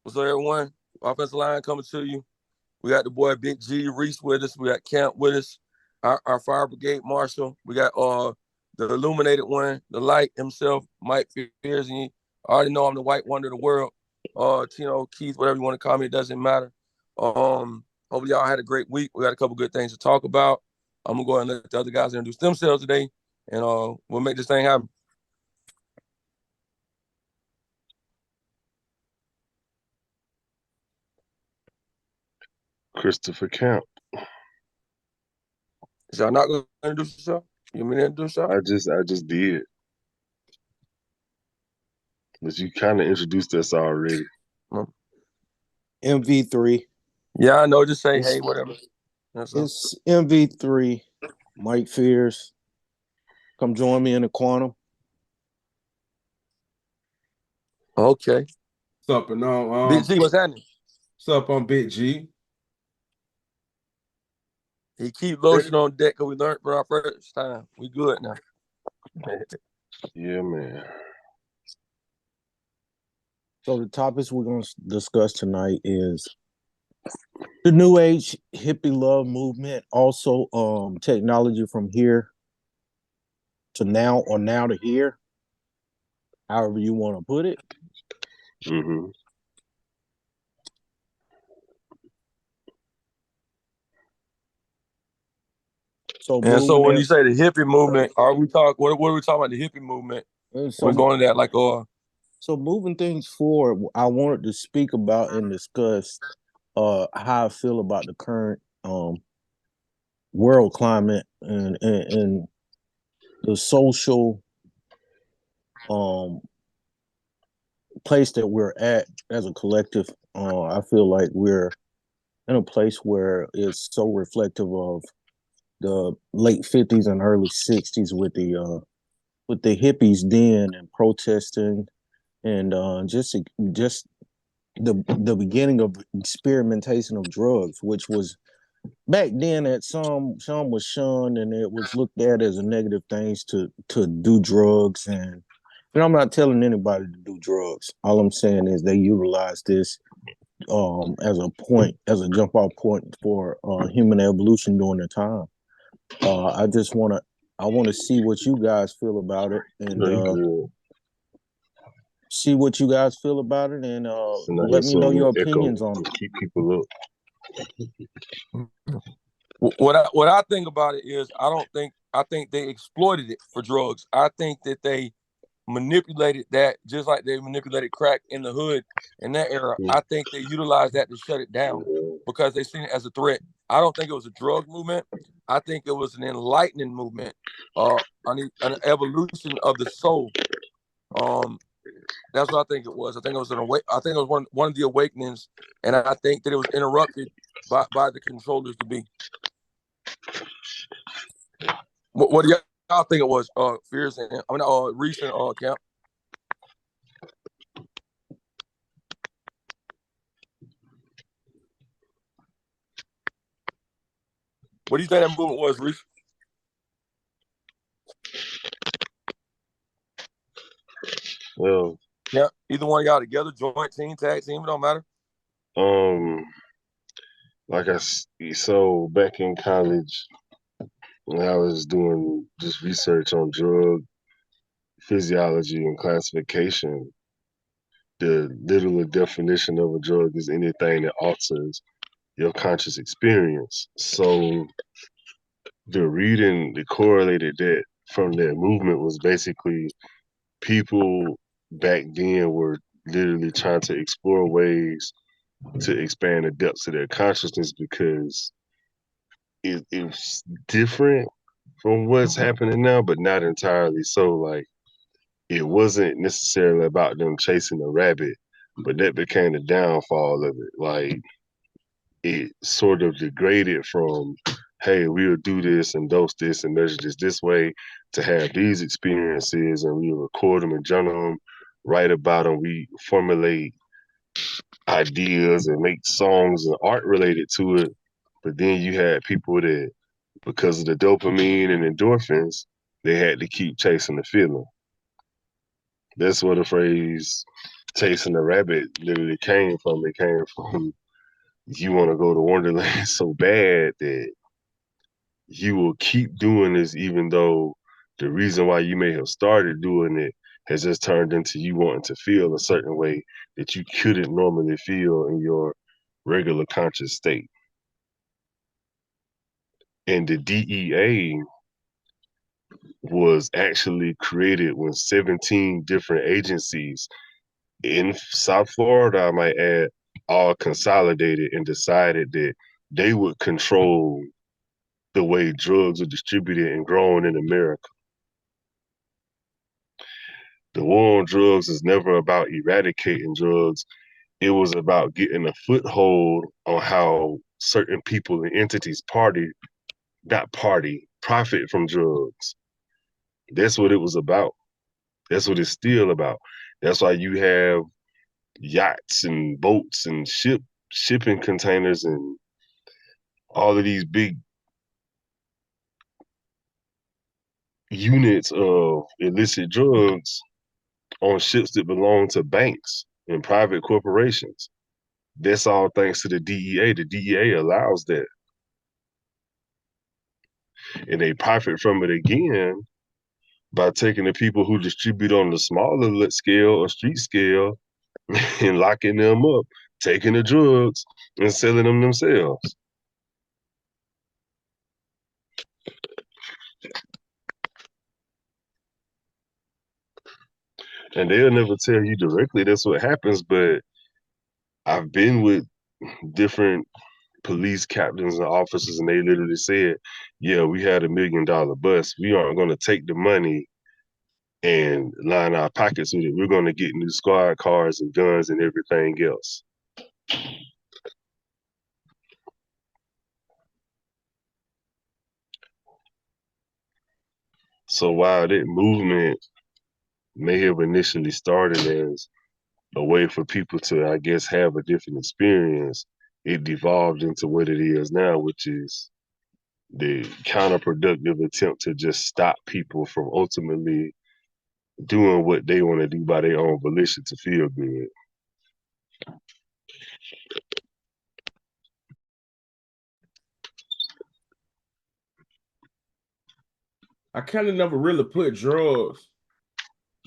So everyone, offensive line coming to you. We got the boy Big G Reese with us. We got Camp with us. Our fire brigade marshal. We got the illuminated one, the light himself, Mike Fears. And I already know I'm the white wonder of the world. Tino, Keith, whatever you want to call me, it doesn't matter. Hopefully y'all had a great week. We got a couple good things to talk about. I'm gonna go ahead and let the other guys introduce themselves today, and we'll make this thing happen. Christopher Camp. Is y'all not gonna introduce yourself? You want me to introduce yourself? I just did. But you kind of introduced us already. MV3. Yeah, I know. Just say hey, whatever. It's MV3. Mike Fears. Come join me in the quantum. Okay. What's up, and Big G, what's happening? What's up, I'm Big G. He keep lotion on deck because we learned for our first time. We good now. Yeah, man. So the topics we're going to discuss tonight is the New Age hippie love movement, also technology from here to now or now to here, however you want to put it. Mm-hmm. So when you say the hippie movement, are we talking? What are we talking about? The hippie movement? We're going to that like So moving things forward, I wanted to speak about and discuss how I feel about the current world climate and the social place that we're at as a collective. I feel like we're in a place where it's so reflective of the late 50s and early 60s with the hippies then and protesting and just the beginning of experimentation of drugs, which was back then at some was shunned and it was looked at as a negative things to do drugs. And I'm not telling anybody to do drugs. All I'm saying is they utilize this as a jump off point for human evolution during the time. I want to see what you guys feel about it and see what you guys feel about it and let me know your opinions on it. Keep people up. What I think about it is I think they exploited it for drugs. I think that they manipulated that just like they manipulated crack in the hood in that era. I think they utilized that to shut it down because they seen it as a threat. I don't think it was a drug movement. I think it was an enlightening movement, an evolution of the soul. That's what I think it was. I think it was I think it was one of the awakenings, and I think that it was interrupted by the controllers to be. What do y'all think it was? Fears and recent Camp. What do you think that movement was, Reese? Well, yeah, either one of y'all together, joint team, tag team, it don't matter. So back in college, when I was doing just research on drug physiology and classification, the literal definition of a drug is anything that alters your conscious experience. So the reading that correlated that from that movement was basically people back then were literally trying to explore ways to expand the depths of their consciousness because it's different from what's happening now, but not entirely so. Like, it wasn't necessarily about them chasing a rabbit, but that became the downfall of it. Like, it sort of degraded from, hey, we'll do this and dose this and measure this way to have these experiences and we record them and journal them, write about them, we formulate ideas and make songs and art related to it. But then you had people that, because of the dopamine and endorphins, they had to keep chasing the feeling. That's where the phrase chasing the rabbit literally came from. It came from you want to go to Wonderland so bad that you will keep doing this, even though the reason why you may have started doing it has just turned into you wanting to feel a certain way that you couldn't normally feel in your regular conscious state. And the DEA was actually created when 17 different agencies in South Florida, I might add, all consolidated and decided that they would control the way drugs are distributed and grown in America. The war on drugs is never about eradicating drugs. It was about getting a foothold on how certain people and entities profit from drugs. That's what it was about. That's what it's still about. That's why you have yachts and boats and shipping containers and all of these big units of illicit drugs on ships that belong to banks and private corporations. That's all thanks to the DEA. The DEA allows that. And they profit from it again by taking the people who distribute on the smaller scale or street scale and locking them up, taking the drugs and selling them themselves. And they'll never tell you directly that's what happens, but I've been with different police captains and officers, and they literally said, yeah, we had $1 million bust. We aren't going to take the money and line our pockets with it. We're going to get new squad cars and guns and everything else. So while that movement may have initially started as a way for people to, I guess, have a different experience, it devolved into what it is now, which is the counterproductive attempt to just stop people from ultimately doing what they want to do by their own volition to feel good. I kind of never really put drugs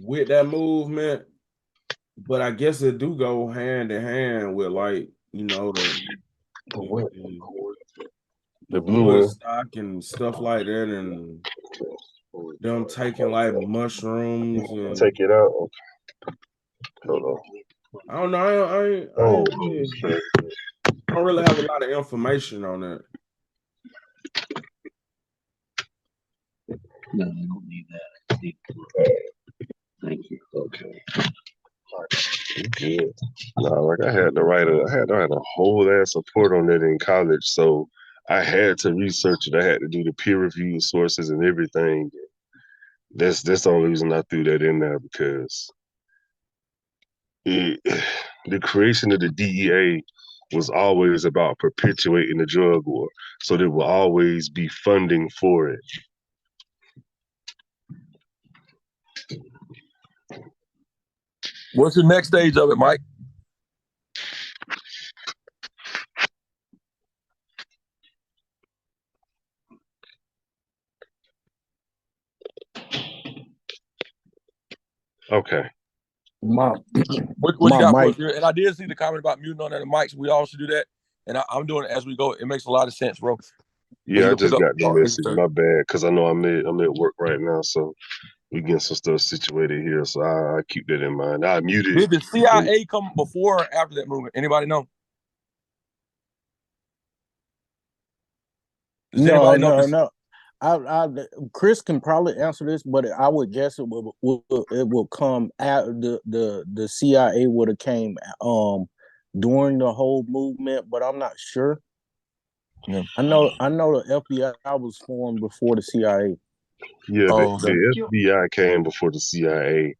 with that movement, but I guess it do go hand in hand with, like, you know, the blue one. Woodstock and stuff like that, and them taking like mushrooms and Take it out. Okay. Hold on. I don't know. I don't really have a lot of information on that. No, I don't need that. Thank you. Okay. Good. No, like I had to write a whole ass report on that in college, so I had to research it. I had to do the peer reviewed sources and everything. That's the only reason I threw that in there, because the creation of the DEA was always about perpetuating the drug war, so there will always be funding for it. What's the next stage of it, Mike? Okay. What you got for us here? And I did see the comment about muting on the mics. We all should do that. And I'm doing it as we go. It makes a lot of sense, bro. Yeah, I just got the message. My bad, because I know I'm at work right now, so we getting some stuff situated here. So I keep that in mind. I muted. Did the CIA come before or after that movement? Anybody know? Does anybody know? No. Chris can probably answer this, but I would guess it will come out. The CIA would have came during the whole movement, but I'm not sure. Yeah. I know the FBI was formed before the CIA. Yeah, the FBI came before the CIA.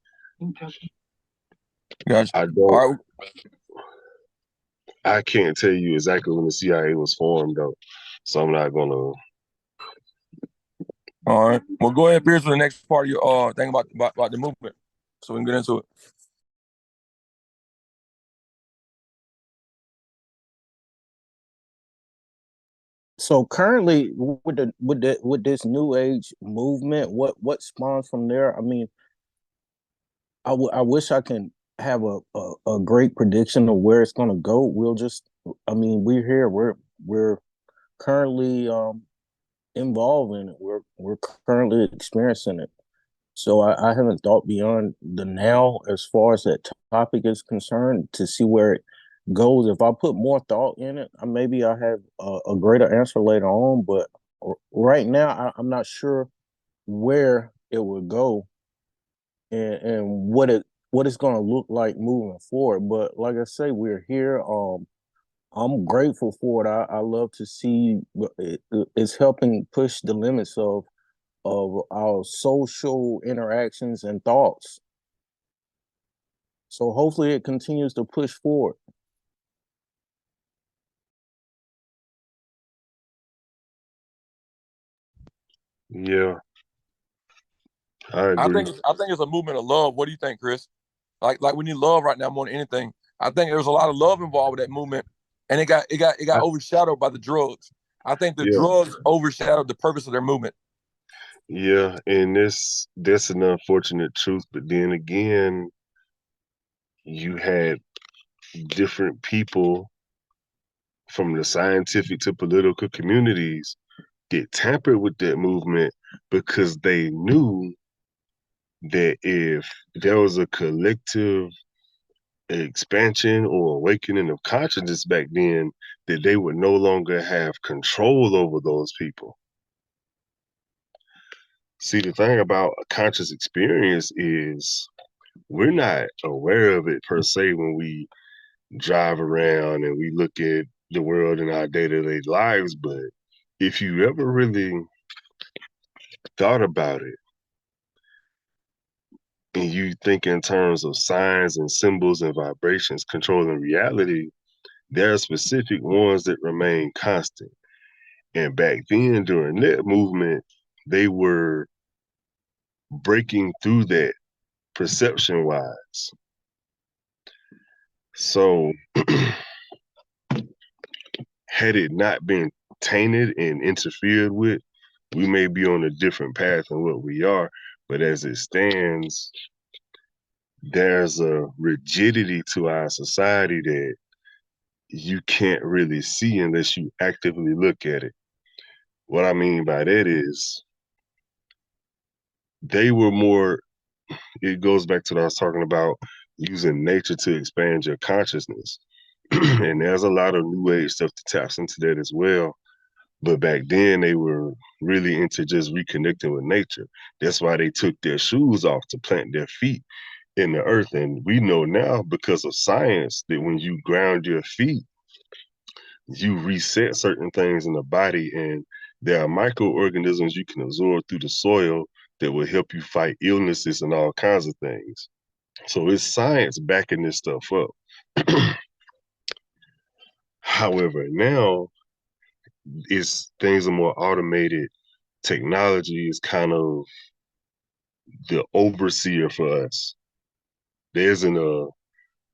Gotcha. I can't tell you exactly when the CIA was formed, though, so I'm not gonna. All right. Well, go ahead, Pierce, for the next part of your thing about the movement, so we can get into it. So currently, with this new age movement, what spawns from there? I mean, I wish I can have a great prediction of where it's going to go. I mean, we're here. We're currently involved in it. We're currently experiencing it. So I haven't thought beyond the now as far as that topic is concerned to see where it goes. If I put more thought in it, maybe I have a greater answer later on. But right now, I'm not sure where it would go and what it's going to look like moving forward. But like I say, we're here. I'm grateful for it. I love to see it's helping push the limits of our social interactions and thoughts. So hopefully it continues to push forward. Yeah, I agree. I think it's a movement of love. What do you think, Chris? Like we need love right now more than anything. I think there's a lot of love involved with that movement, and it got I, overshadowed by the drugs. I think the yeah, drugs overshadowed the purpose of their movement. yeah, and that's an unfortunate truth. But then again, you had different people from the scientific to political communities get tampered with that movement because they knew that if there was a collective expansion or awakening of consciousness back then, that they would no longer have control over those people. See, the thing about a conscious experience is we're not aware of it per se when we drive around and we look at the world in our day-to-day lives, but if you ever really thought about it and you think in terms of signs and symbols and vibrations controlling reality, there are specific ones that remain constant. And back then, during that movement, they were breaking through that perception wise. So, had it not been tainted and interfered with, we may be on a different path than what we are. But as it stands, there's a rigidity to our society that you can't really see unless you actively look at it. What I mean by that is they were more, it goes back to what I was talking about using nature to expand your consciousness. And there's a lot of new age stuff that taps into that as well. But back then they were really into just reconnecting with nature. That's why they took their shoes off to plant their feet in the earth. And we know now because of science that when you ground your feet, you reset certain things in the body, and there are microorganisms you can absorb through the soil that will help you fight illnesses and all kinds of things. So it's science backing this stuff up. However, now it's things are more automated. Technology is kind of the overseer for us. There isn't a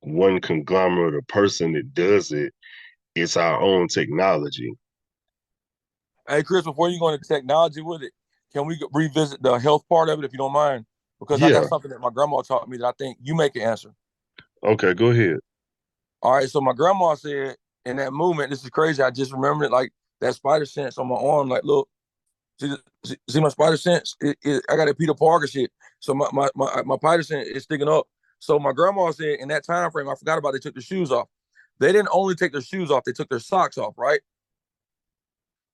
one conglomerate of person that does it. It's our own technology. Hey, Chris, before you go into technology with it, can we revisit the health part of it if you don't mind? Because I got Yeah. something that my grandma taught me that I think you make an answer. Okay, go ahead. All right, so my grandma said in that movement, this is crazy. I just remembered it like that spider sense on my arm. Like, look, see my spider sense? I got a Peter Parker shit. So my spider sense is sticking up. So my grandma said in that time frame, I forgot about they took their shoes off. They didn't only take their shoes off, they took their socks off, right?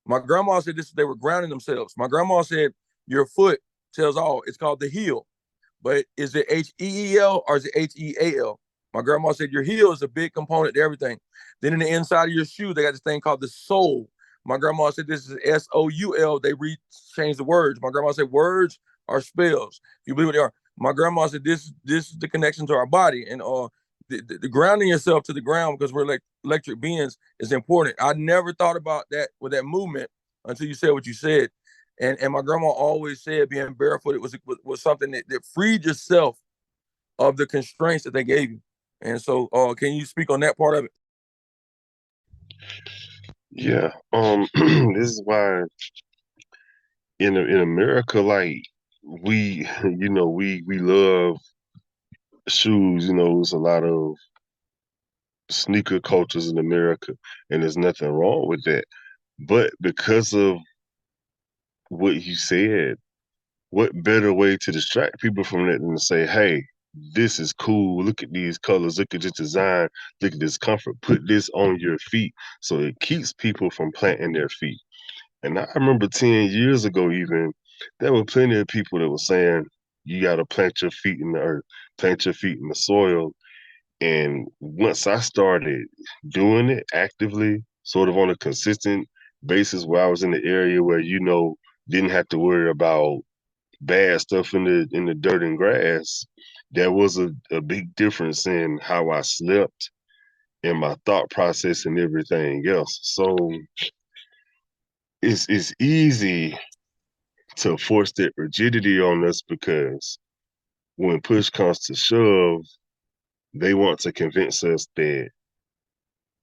My grandma said this, they were grounding themselves. My grandma said your foot tells all. It's called the heel. But is it Heel or is it Heal? My grandma said your heel is a big component to everything. Then in the inside of your shoe, they got this thing called the sole. My grandma said this is Soul. They changed the words. My grandma said words are spells. If you believe what they are. My grandma said this is the connection to our body. And the grounding yourself to the ground because we're like electric beings is important. I never thought about that with that movement until you said what you said. And my grandma always said being barefoot was something that freed yourself of the constraints that they gave you. And so, can you speak on that part of it? Yeah. This is why in America, like we, we love shoes. There's a lot of sneaker cultures in America, and there's nothing wrong with that. But because of what you said, what better way to distract people from that than to say, hey, this is cool. Look at these colors. Look at this design. Look at this comfort. Put this on your feet. So it keeps people from planting their feet. And I remember 10 years ago, even, there were plenty of people that were saying, you got to plant your feet in the earth, plant your feet in the soil. And once I started doing it actively, sort of on a consistent basis, where I was in the area where, didn't have to worry about bad stuff in the dirt and grass, there was a big difference in how I slept and my thought process and everything else. So it's easy to force that rigidity on us because when push comes to shove, they want to convince us that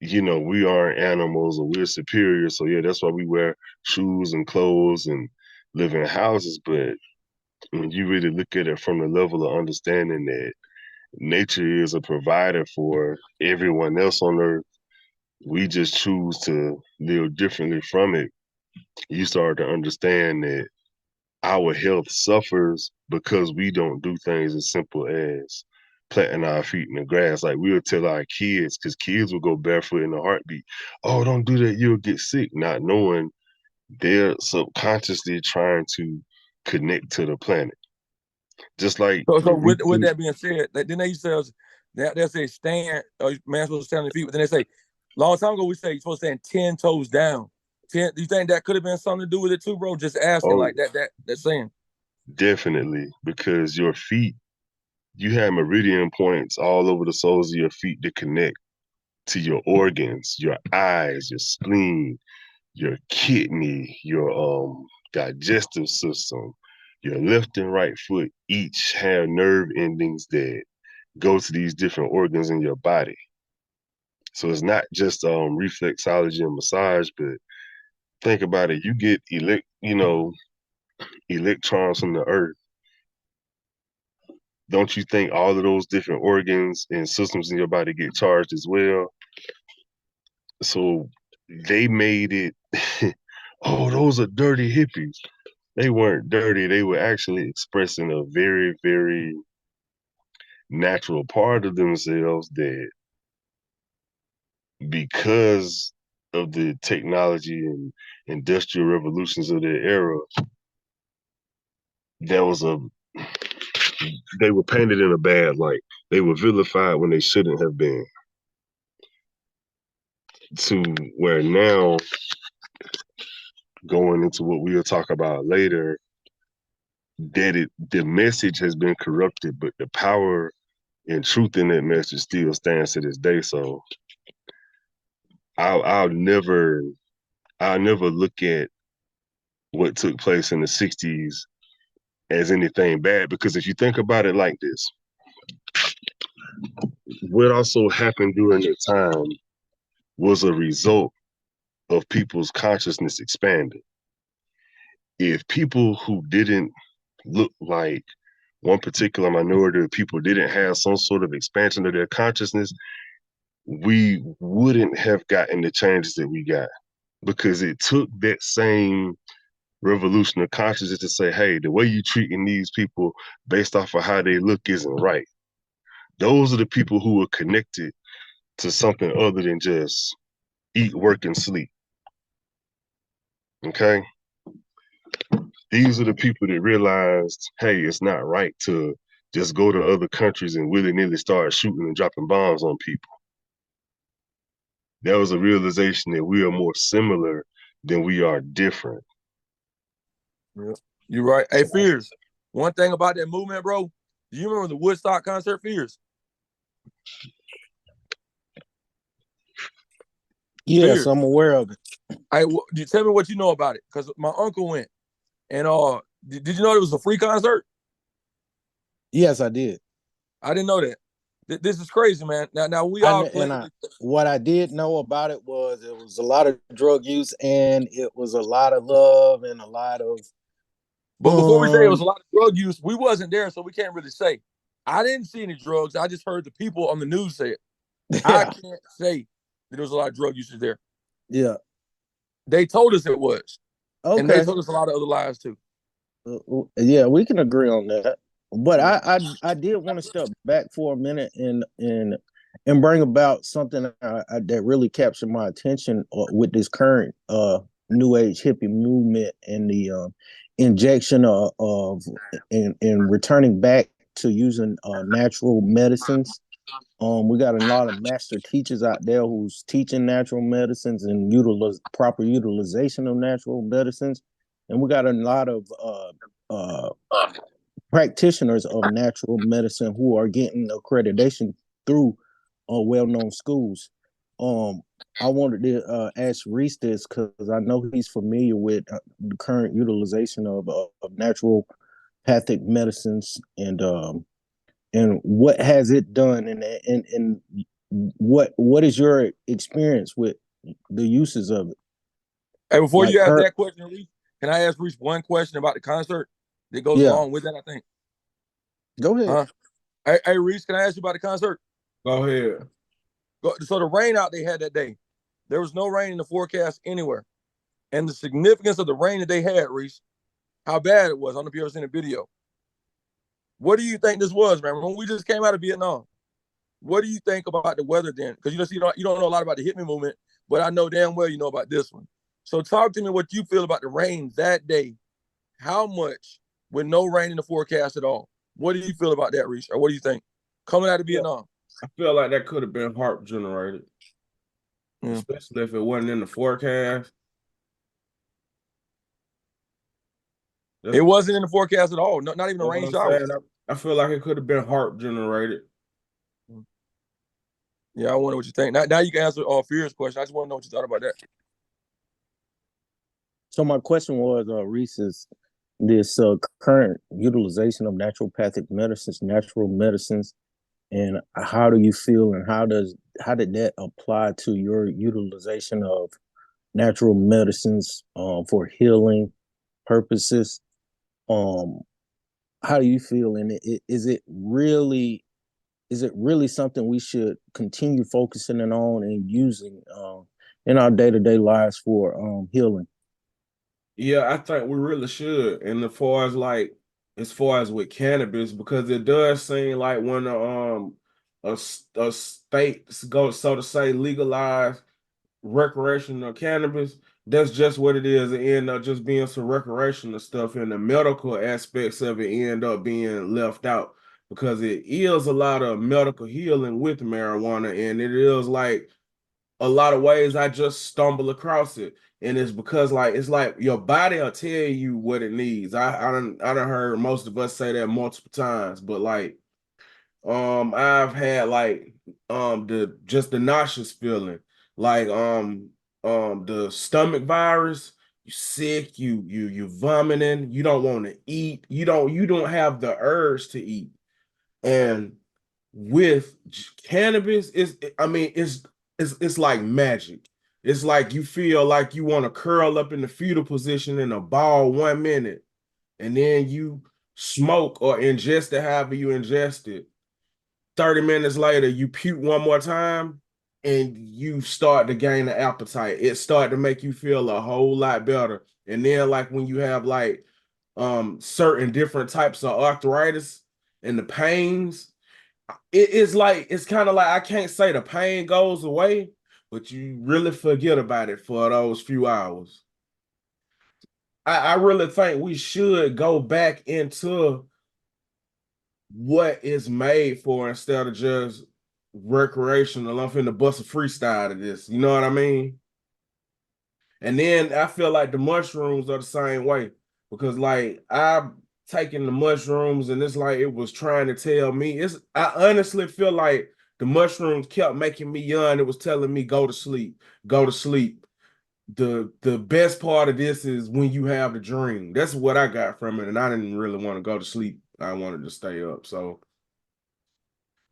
we aren't animals or we're superior. So yeah, that's why we wear shoes and clothes and live in houses. But when you really look at it from the level of understanding that nature is a provider for everyone else on earth, we just choose to live differently from it. You start to understand that our health suffers because we don't do things as simple as planting our feet in the grass. Like we'll tell our kids, because kids will go barefoot in a heartbeat. Oh, don't do that, you'll get sick, not knowing they're subconsciously trying to connect to the planet. Just like So the with reason. that being said, then they used to tell us they say stand, man's supposed to stand on their feet, but then they say, long time ago we say you're supposed to stand 10 toes down. Do you think that could have been something to do with it too, bro? Just asking Oh, like that saying. definitely, because your feet, you have meridian points all over the soles of your feet to connect to your organs, your eyes, your spleen, your kidney, your digestive system. Your left and right foot each have nerve endings that go to these different organs in your body. So it's not just reflexology and massage, but think about it. You get electrons from the earth. Don't you think all of those different organs and systems in your body get charged as well? So they made it, oh, those are dirty hippies. They weren't dirty. They were actually expressing a very, very natural part of themselves that, because of the technology and industrial revolutions of their era, there was a they were painted in a bad light. They were vilified when they shouldn't have been. To where now, going into what we'll talk about later, that the message has been corrupted, but the power and truth in that message still stands to this day. So I'll never look at what took place in the 60s as anything bad, because if you think about it like this, what also happened during that time was a result of people's consciousness expanding. If people who didn't look like one particular minority of people didn't have some sort of expansion of their consciousness, we wouldn't have gotten the changes that we got, because it took that same revolution of consciousness to say, hey, the way you treating these people based off of how they look isn't right. Those are the people who are connected to something other than just eat, work, and sleep. Okay? These are the people that realized, hey, it's not right to just go to other countries and willy-nilly start shooting and dropping bombs on people. That was a realization that we are more similar than we are different. Yeah. You're right. Hey, Fears. One thing about that movement, bro. Do you remember the Woodstock concert, Fears? Yes, Fears. I'm aware of it. You tell me what you know about it, because my uncle went, and did you know it was a free concert? Yes, I did. I didn't know that. This is crazy, man. Now we I all kn- and playing. I what I did know about it was a lot of drug use and it was a lot of love and a lot of But before we say it was a lot of drug use, we wasn't there, so we can't really say. I didn't see any drugs. I just heard the people on the news say it. I yeah, can't say that there was a lot of drug usage there. yeah. They told us it was, and they Okay. told us a lot of other lies too. Yeah, we can agree on that. But Yeah. I did want to step back for a minute and bring about something that really captured my attention with this current new age hippie movement and the injection of and returning back to using natural medicines. We got a lot of master teachers out there who's teaching natural medicines and proper utilization of natural medicines, and we got a lot of uh, practitioners of natural medicine who are getting accreditation through well-known schools. Um, I wanted to ask Reese this because I know he's familiar with the current utilization of natural pathic medicines and what has it done and what is your experience with the uses of it? Hey, before Like you ask her, that question, Reese, can I ask Reese one question about the concert that goes yeah. along with that? I think. Go ahead. Hey, Reese, can I ask you about the concert? Go ahead. So the rain out they had that day, there was no rain in the forecast anywhere, and the significance of the rain that they had, Reese, how bad it was. I don't know if you ever seen a video. What do you think this was, man? When we just came out of Vietnam, what do you think about the weather then? Because you don't know a lot about the Hippie movement, but I know damn well you know about this one. So talk to me what you feel about the rain that day. How much with no rain in the forecast at all? What do you feel about that, Reese? Or what do you think? Coming out of Yeah, Vietnam. I feel like that could have been HARP generated, Yeah. especially if it wasn't in the forecast. It That's wasn't in the forecast at all. No, not even a what rain I'm shower. saying. I feel like it could have been HARP generated. Yeah, I wonder what you think. Now you can answer Fear's question. I just want to know what you thought about that. So my question was, Reese's, this current utilization of natural medicines, and how do you feel, and how did that apply to your utilization of natural medicines for healing purposes? Um, how do you feel, and is it really something we should continue focusing on and using in our day to day lives for healing? Yeah, I think we really should. And as far as with cannabis, because it does seem like when a state goes, so to say, legalize recreational cannabis, that's just what it is. It end up just being some recreational stuff, and the medical aspects of it end up being left out because it is a lot of medical healing with marijuana, and it is like a lot of ways I just stumble across it. And it's because like it's like your body will tell you what it needs. I done heard most of us say that multiple times, but like I've had like the nauseous feeling, like the stomach virus, you sick, you vomiting, you don't want to eat, you don't have the urge to eat. And with cannabis, it's like magic. It's like you feel like you want to curl up in the fetal position in a ball 1 minute, and then you smoke or ingest it however you ingest it. 30 minutes later, you puke one more time and you start to gain the appetite. It start to make you feel a whole lot better. And then like when you have like certain different types of arthritis and the pains, it's like it's kind of like I can't say the pain goes away, but you really forget about it for those few hours. I really think we should go back into what is made for instead of just recreational. I'm finna bust a freestyle to this. You know what I mean? And then I feel like the mushrooms are the same way because like I'm taking the mushrooms and it's like it was trying to tell me. I honestly feel like the mushrooms kept making me young. It was telling me go to sleep, go to sleep. The best part of this is when you have the dream. That's what I got from it, and I didn't really want to go to sleep. I wanted to stay up. So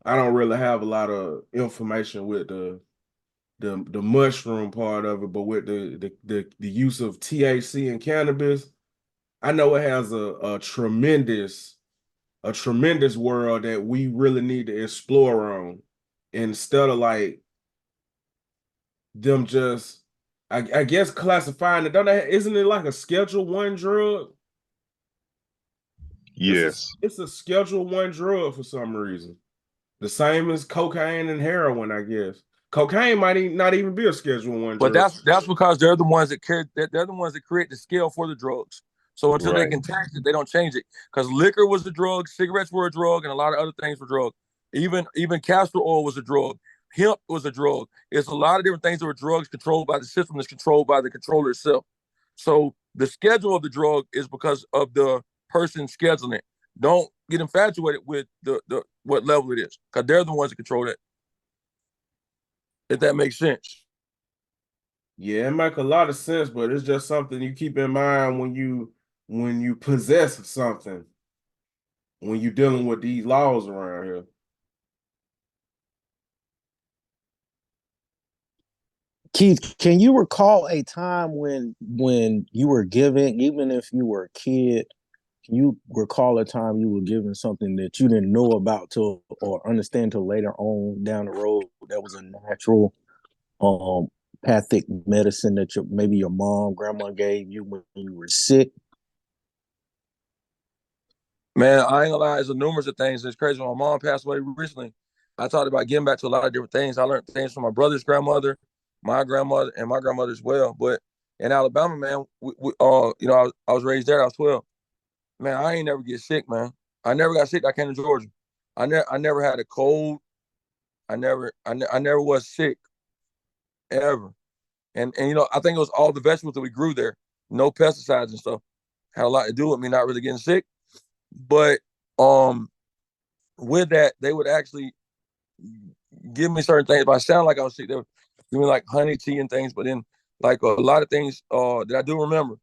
I don't really have a lot of information with the mushroom part of it, but with the use of THC and cannabis, I know it has a tremendous world that we really need to explore on instead of like them just I guess classifying it. Don't they, isn't it like a Schedule 1 drug? Yes. It's a Schedule 1 drug for some reason. The same as cocaine and heroin, I guess. Cocaine might not even be a Schedule 1 But drug. that's because they're the ones that carry. They're the ones that create the scale for the drugs. So until they Right. can tax it, they don't change it. Because liquor was a drug, cigarettes were a drug, and a lot of other things were drug. Even castor oil was a drug. Hemp was a drug. It's a lot of different things that were drugs controlled by the system that's controlled by the controller itself. So the schedule of the drug is because of the person scheduling it. Don't get infatuated with the what level it is, because they're the ones that control it. If that makes sense. Yeah, it make a lot of sense, but it's just something you keep in mind when you possess something, when you're dealing with these laws around here. Keith, can you recall a time when you were giving, even if you were a kid, can you recall a time you were given something that you didn't know about till or understand till later on down the road that was a natural um pathic medicine that maybe your mom, grandma gave you when you were sick? Man, I ain't gonna lie, it's a numerous of things. It's crazy. When my mom passed away recently, I talked about getting back to a lot of different things. I learned things from my brother's grandmother, my grandmother, and my grandmother as well. But in Alabama, man, I was raised there. I was 12. Man, I ain't never get sick, man. I never got sick. I came to Georgia. I never had a cold. I never was sick ever. And I think it was all the vegetables that we grew there, no pesticides and stuff. Had a lot to do with me not really getting sick. But um with that, they would actually give me certain things. If I sound like I was sick, they would give me like honey tea and things. But then, like a lot of things that I do remember,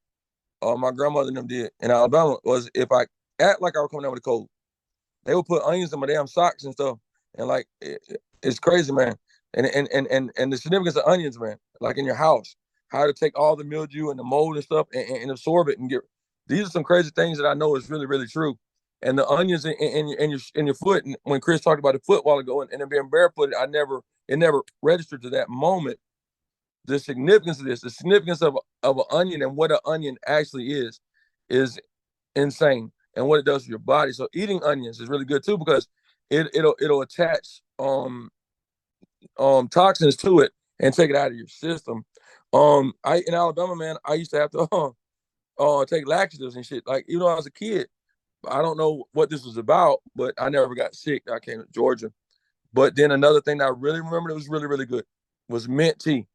my grandmother and them did in Alabama was if I act like I was coming down with a cold, they would put onions in my damn socks and stuff. And like it's crazy, man. And the significance of onions, man, like in your house, how to take all the mildew and the mold and stuff and absorb it and get. These are some crazy things that I know is really really true. And the onions in your foot. And when Chris talked about the foot a while ago and being barefooted, it never registered to that moment the significance of this, the significance of an onion and what an onion actually is insane and what it does to your body. So eating onions is really good too because it'll attach toxins to it and take it out of your system. I in Alabama, man, I used to have to take laxatives and shit. Like even though I was a kid, I don't know what this was about, but I never got sick. I came to Georgia. But then another thing that I really remember that was really really good was mint tea.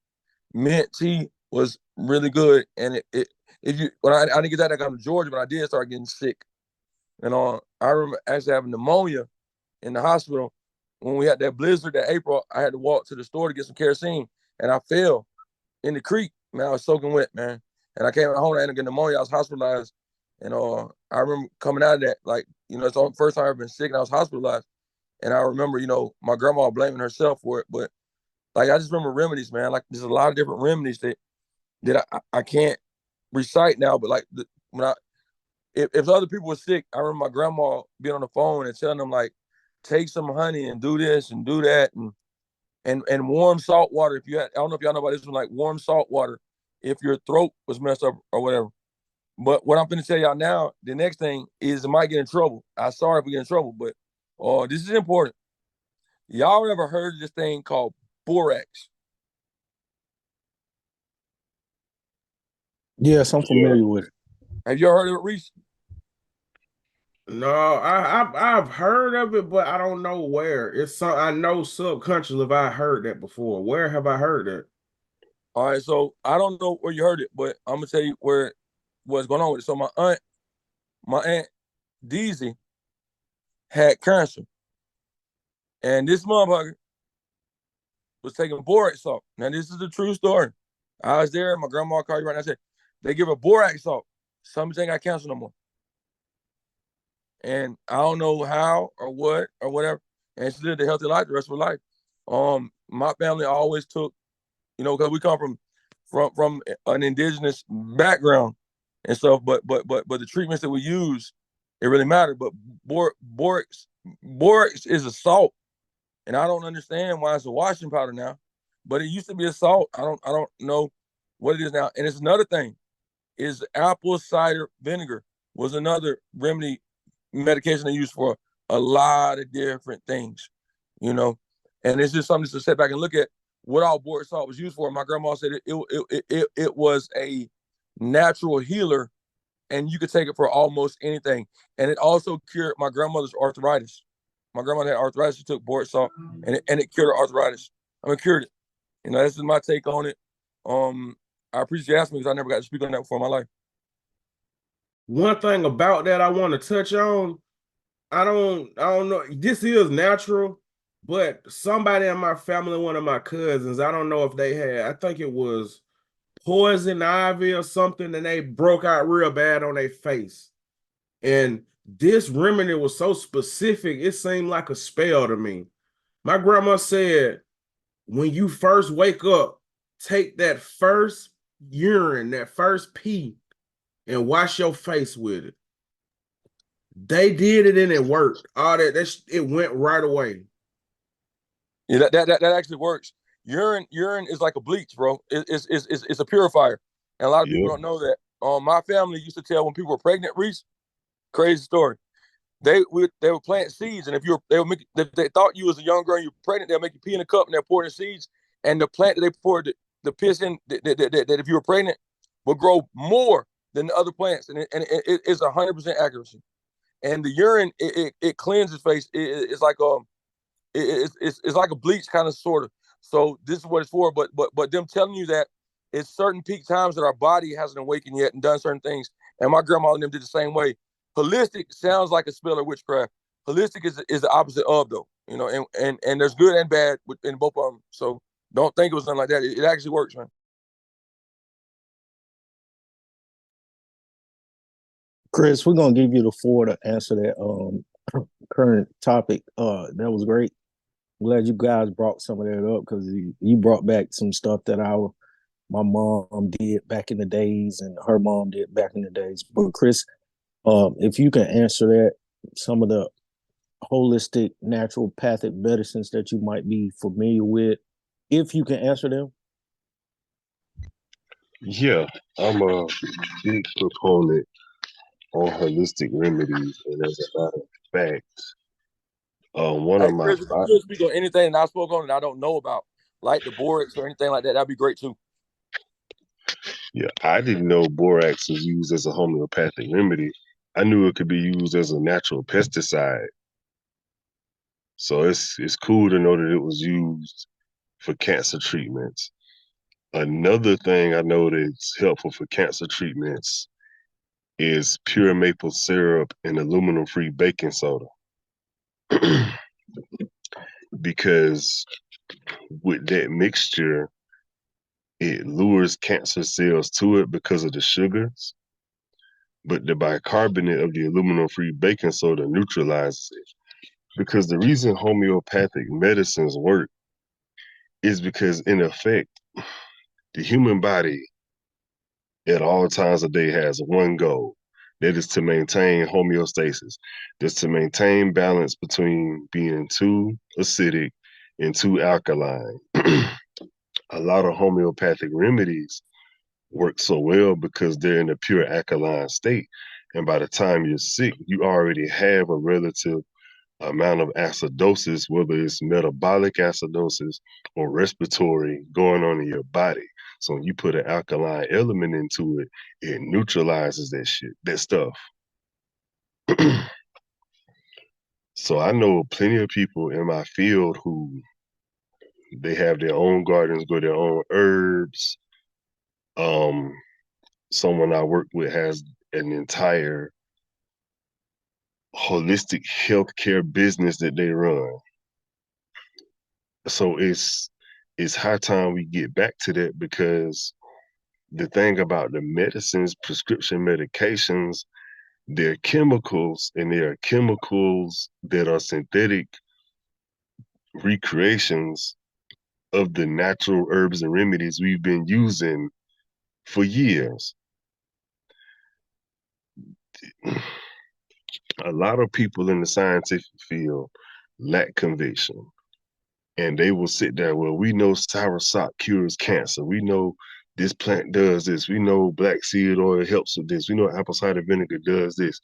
Mint tea was really good, and it if you when I didn't get that I got to Georgia, but I did start getting sick. And I remember actually having pneumonia in the hospital when we had that blizzard that April. I had to walk to the store to get some kerosene, and I fell in the creek. Man, I was soaking wet, man. And I came home and I ended up getting pneumonia. I was hospitalized, and I remember coming out of that like it's the first time I've been sick, and I was hospitalized. And I remember my grandma blaming herself for it, but like I just remember remedies, man. Like there's a lot of different remedies that I can't recite now, but like when if other people were sick, I remember my grandma being on the phone and telling them like, take some honey and do this and do that and warm salt water. If you had, I don't know if y'all know about this one, like warm salt water, if your throat was messed up or whatever. But what I'm going to tell y'all now, the next thing is it might get in trouble. I'm sorry if we get in trouble, but this is important. Y'all ever heard of this thing called borax? Yes, I'm Yeah. familiar with it. Have you ever heard of it, Reese? No, I've heard of it, but I don't know where. It's some I know subconsciously if I heard that before. Where have I heard that? All right, so I don't know where you heard it, but I'm gonna tell you what's going on with it. So my aunt Deezy had cancer, and this motherfucker was taking borax salt. Now this is a true story. I was there. My grandma called you right now. And said they give her borax salt. Something ain't got cancer no more, and I don't know how or what or whatever. and she lived a healthy life the rest of her life. My family always took, because we come from an indigenous background and stuff, but the treatments that we use, it really mattered. But borax is a salt, and I don't understand why it's a washing powder now, but it used to be a salt. I don't know what it is now. And it's another thing is apple cider vinegar was another remedy medication they use for a lot of different things, you know. And it's just something to sit back and look at what all boric salt was used for. My grandma said it was a natural healer, and you could take it for almost anything. And it also cured my grandmother's arthritis. My grandmother had arthritis. She took boric salt, and it cured her arthritis. Cured it. This is my take on it. I appreciate you asking me because I never got to speak on that before in my life. One thing about that I want to touch on, I don't know. This is natural, but somebody in my family, one of my cousins, I don't know if they had, I think it was poison ivy or something, and they broke out real bad on their face. And this remedy was so specific, it seemed like a spell to me. My grandma said, when you first wake up, take that first urine, that first pee, and wash your face with it. They did it and it worked. All that it went right away. Yeah, that actually works. Urine is like a bleach, bro. It's a purifier, and a lot of people don't know that. My family used to tell when people were pregnant, Reese, crazy story. They would plant seeds, and if they thought you was a young girl and you were pregnant, they'll make you pee in a cup and they'll pour in seeds, and the plant that they poured the piss in, that if you were pregnant, will grow more than the other plants, and it's 100% accuracy. And the urine, it cleanses face. It's like it's like a bleach kind of sort of. So this is what it's for. But them telling you that it's certain peak times that our body hasn't awakened yet and done certain things. And my grandma and them did the same way. Holistic sounds like a spell of witchcraft. Holistic is the opposite of, though. And there's good and bad in both of them. So don't think it was something like that. It actually works, man. Chris, we're gonna give you the floor to answer that current topic. That was great. I'm glad you guys brought some of that up because you brought back some stuff that my mom did back in the days and her mom did back in the days. But Chris, if you can answer that, some of the holistic naturopathic medicines that you might be familiar with, if you can answer them. Yeah, I'm a big proponent on holistic remedies, and as a matter of fact, one Hey, of my Chris, if you could speak on anything that I spoke on that I don't know about, like the borax or anything like that, that'd be great too. I didn't know borax was used as a homeopathic remedy. I knew it could be used as a natural pesticide. So it's cool to know that it was used for cancer treatments. Another thing I know that's helpful for cancer treatments is pure maple syrup and aluminum-free baking soda. Because with that mixture, it lures cancer cells to it because of the sugars, but the bicarbonate of the aluminum-free baking soda neutralizes it. Because the reason homeopathic medicines work is because, in effect, the human body at all times of day has one goal. That is to maintain homeostasis. That's to maintain balance between being too acidic and too alkaline. A lot of homeopathic remedies work so well because they're in a pure alkaline state. And by the time you're sick, you already have a relative amount of acidosis, whether it's metabolic acidosis or respiratory going on in your body. So when you put an alkaline element into it, it neutralizes that stuff. So I know plenty of people in my field who they have their own gardens, grow their own herbs. Someone I work with has an entire holistic healthcare business that they run. So it's high time we get back to that, because the thing about the medicines, prescription medications, they're chemicals, and they are chemicals that are synthetic recreations of the natural herbs and remedies we've been using for years. A lot of people in the scientific field lack conviction. And they will sit there, well, we know soursop cures cancer. We know this plant does this. We know black seed oil helps with this. We know apple cider vinegar does this.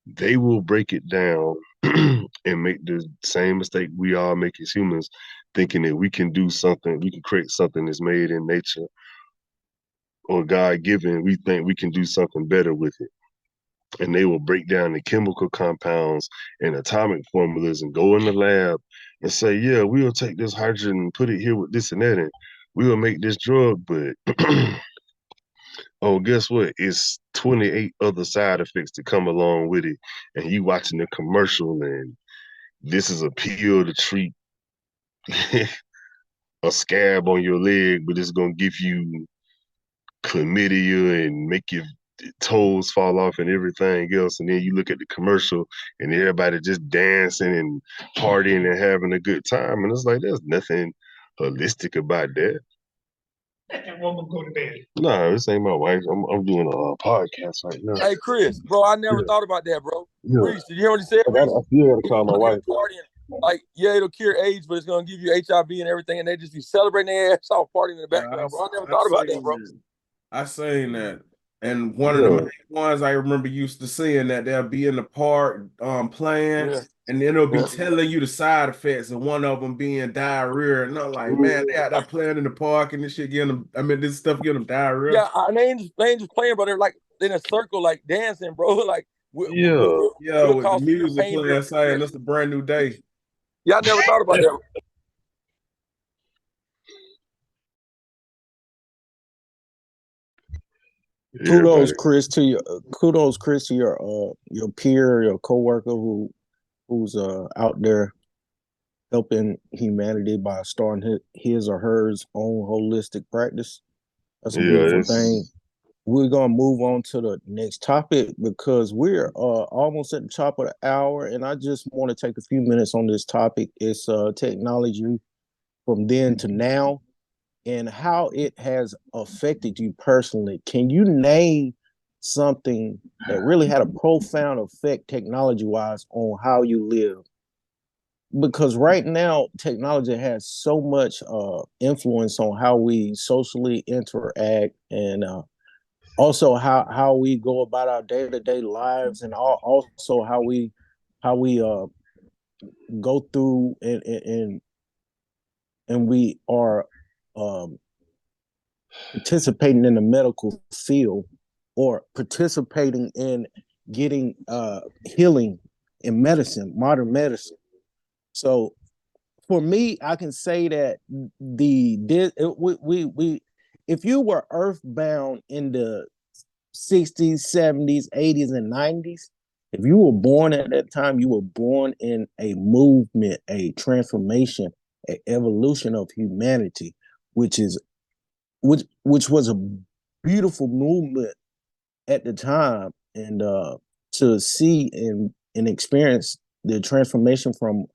They will break it down and make the same mistake we all make as humans, thinking that we can do something, we can create something that's made in nature or God given. We think we can do something better with it. And they will break down the chemical compounds and atomic formulas and go in the lab and say, yeah, we'll take this hydrogen and put it here with this and that, and we'll make this drug. But oh, guess what? It's 28 other side effects that come along with it. And you watching the commercial, and this is a pill to treat a scab on your leg, but it's gonna give you chlamydia and make your toes fall off and everything else. And then you look at the commercial and everybody just dancing and partying and having a good time. And it's like, there's nothing holistic about that. Let that woman go to bed. No, this ain't my wife. I'm doing a podcast right now. Hey, Chris, bro, I never thought about that, bro. Yeah. Reese, did you hear what he said, Reese? I still gotta call my wife. Partying, like, yeah, it'll cure AIDS, but it's gonna give you HIV and everything, and they just be celebrating their ass off, partying in the background, bro. I never thought about that, bro. I seen that. And one of the main ones I remember used to seeing that they'll be in the park playing, and then it'll be telling you the side effects, and one of them being diarrhea. And I'm like, man, they out there playing in the park and this shit getting them, I mean, this stuff getting them diarrhea. Yeah, they ain't just playing, but they're like in a circle, like dancing, bro. Like, with the music playing, saying that's a brand new day. Yeah, I never thought about that. Kudos, Chris, to your peer, your coworker who's out there helping humanity by starting his or hers own holistic practice. That's a beautiful thing. We're gonna move on to the next topic because we're almost at the top of the hour, and I just want to take a few minutes on this topic. It's technology from then to now, and how it has affected you personally. Can you name something that really had a profound effect technology-wise on how you live? Because right now, technology has so much influence on how we socially interact, and also how we go about our day-to-day lives, and also how we go through and we are participating in the medical field or participating in getting healing in medicine, modern medicine. So for me, I can say that if you were earthbound in the 60s, 70s, 80s, and 90s, if you were born at that time, you were born in a movement, a transformation, an evolution of humanity, which was a beautiful movement at the time. And to see and experience the transformation from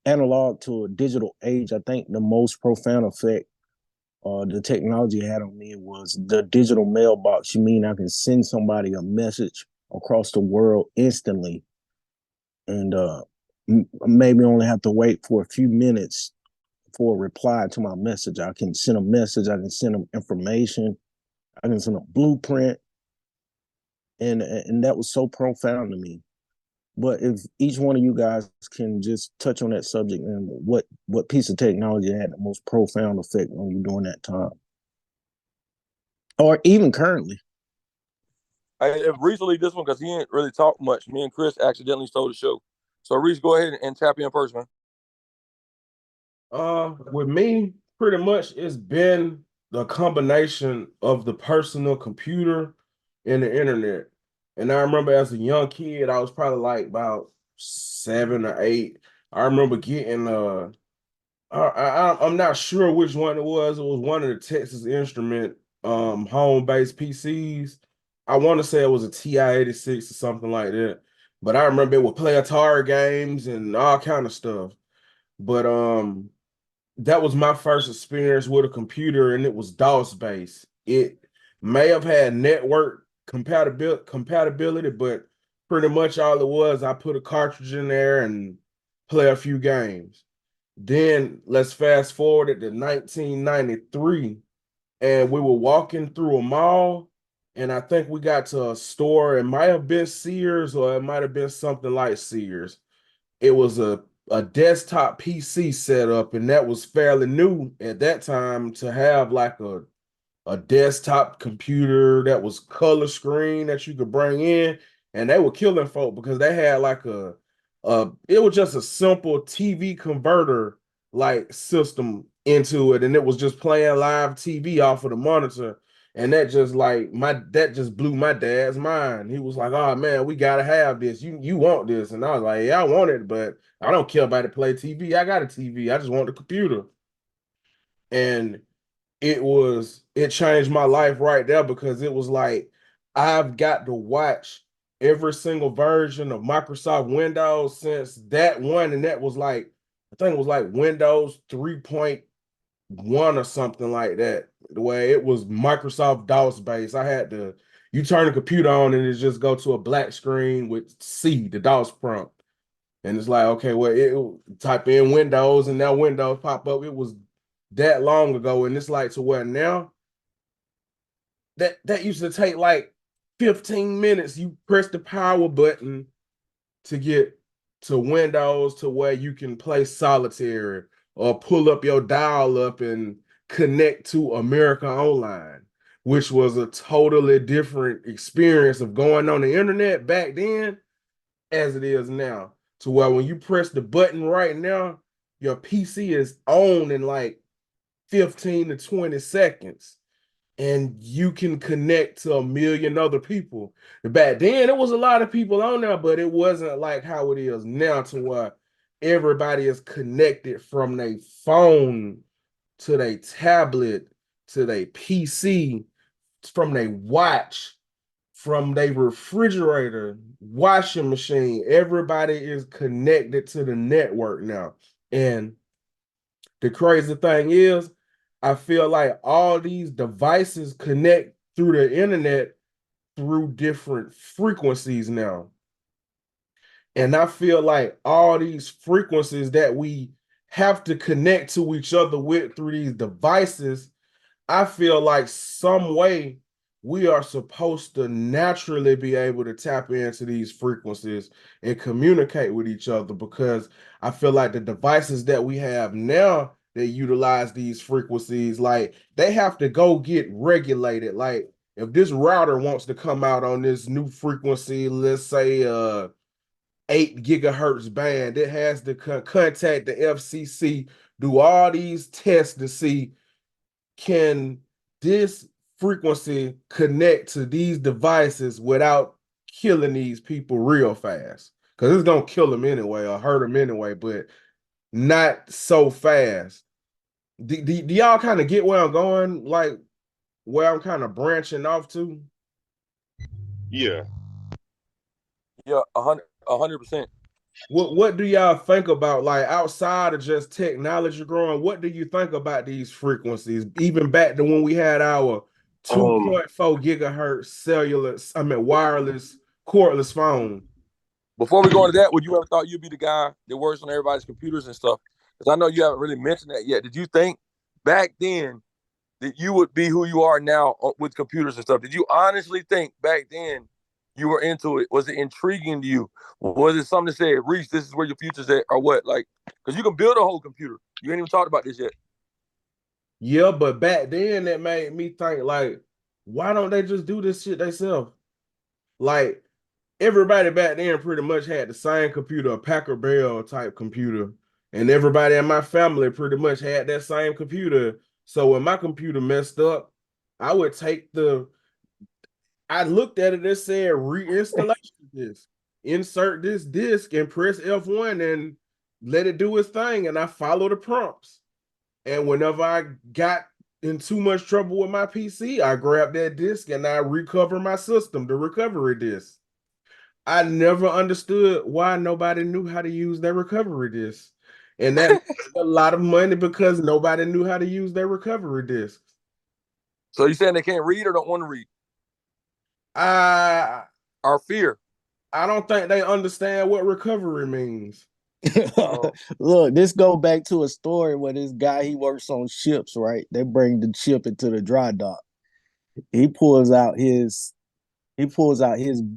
analog to a digital age, I think the most profound effect the technology had on me was the digital mailbox. You mean I can send somebody a message across the world instantly, and maybe only have to wait for a few minutes for a reply to my message. I can send a message, I can send them information, I can send a blueprint, and that was so profound to me. But if each one of you guys can just touch on that subject and what piece of technology had the most profound effect on you during that time, or even currently. Recently, this one, because he ain't really talked much. Me and Chris accidentally stole the show. So Reese, go ahead and tap in first, man. With me, pretty much it's been the combination of the personal computer and the internet. And I remember as a young kid, I was probably like about 7 or 8. I remember getting I'm not sure which one it was. It was one of the Texas Instrument home-based PCs. I want to say it was a TI-86 or something like that. But I remember it would play Atari games and all kind of stuff. But that was my first experience with a computer, and it was DOS based. It may have had network compatibility, but pretty much all it was, I put a cartridge in there and play a few games. Then let's fast forward it to 1993, and we were walking through a mall, and I think we got to a store. It might have been Sears, or it might have been something like Sears. It was a desktop PC setup, and that was fairly new at that time to have like a desktop computer that was color screen that you could bring in, and they were killing folk because they had like a it was just a simple TV converter like system into it, and it was just playing live TV off of the monitor. And that just like that just blew my dad's mind. He was like, "Oh man, we gotta have this. You want this?" And I was like, "Yeah, I want it, but I don't care about it. Play TV. I got a TV. I just want the computer." And it changed my life right there because it was like I've got to watch every single version of Microsoft Windows since that one, and that was like I think it was like Windows 3.1 or something like that. The way it was Microsoft DOS based. I had to you turn the computer on and it just go to a black screen with C, the DOS prompt. And it's like, okay, well, it type in Windows and now Windows pop up. It was that long ago, and it's like to where now that used to take like 15 minutes. You press the power button to get to Windows to where you can play solitaire or pull up your dial up and connect to America Online, which was a totally different experience of going on the internet back then as it is now. To where when you press the button right now, your PC is on in like 15 to 20 seconds, and you can connect to a million other people. Back then, it was a lot of people on there, but it wasn't like how it is now, to where everybody is connected from their phone to their tablet to their PC, from their watch, from their refrigerator, washing machine. Everybody is connected to the network now. And the crazy thing is, I feel like all these devices connect through the internet through different frequencies now. And I feel like all these frequencies that we have to connect to each other with through these devices, I feel like some way we are supposed to naturally be able to tap into these frequencies and communicate with each other, because I feel like the devices that we have now that utilize these frequencies, like they have to go get regulated. Like if this router wants to come out on this new frequency, let's say 8 gigahertz band, it has to contact the FCC, do all these tests to see, can this frequency connect to these devices without killing these people real fast? Because it's gonna kill them anyway or hurt them anyway, but not so fast. Do y'all kind of get where I'm going? Like where I'm kind of branching off to? Yeah. Yeah, 100%. What do y'all think about, like outside of just technology growing? What do you think about these frequencies? Even back to when we had our Um. 2.4 gigahertz wireless cordless phone. Before we go into that, would you ever thought you'd be the guy that works on everybody's computers and stuff? Because I know you haven't really mentioned that yet. Did you think back then that you would be who you are now with computers and stuff? Did you honestly think back then you were into it? Was it intriguing to you? Was it something that said, Reese, this is where your future's at, or what? Like, because you can build a whole computer. You ain't even talked about this yet. Yeah, but back then that made me think like, why don't they just do this shit themselves? Like everybody back then pretty much had the same computer, a Packard Bell type computer, and everybody in my family pretty much had that same computer. So when my computer messed up, I would take I looked at it and said reinstallation disk. Insert this disk and press F1 and let it do its thing. And I follow the prompts. And whenever I got in too much trouble with my PC, I grabbed that disk and I recover my system, the recovery disk. I never understood why nobody knew how to use their recovery disk. And that a lot of money because nobody knew how to use their recovery discs. So you saying they can't read or don't want to read? I Or fear? I don't think they understand what recovery means. Look, this go back to a story where this guy, he works on ships, right? They bring the ship into the dry dock. He pulls out his oversized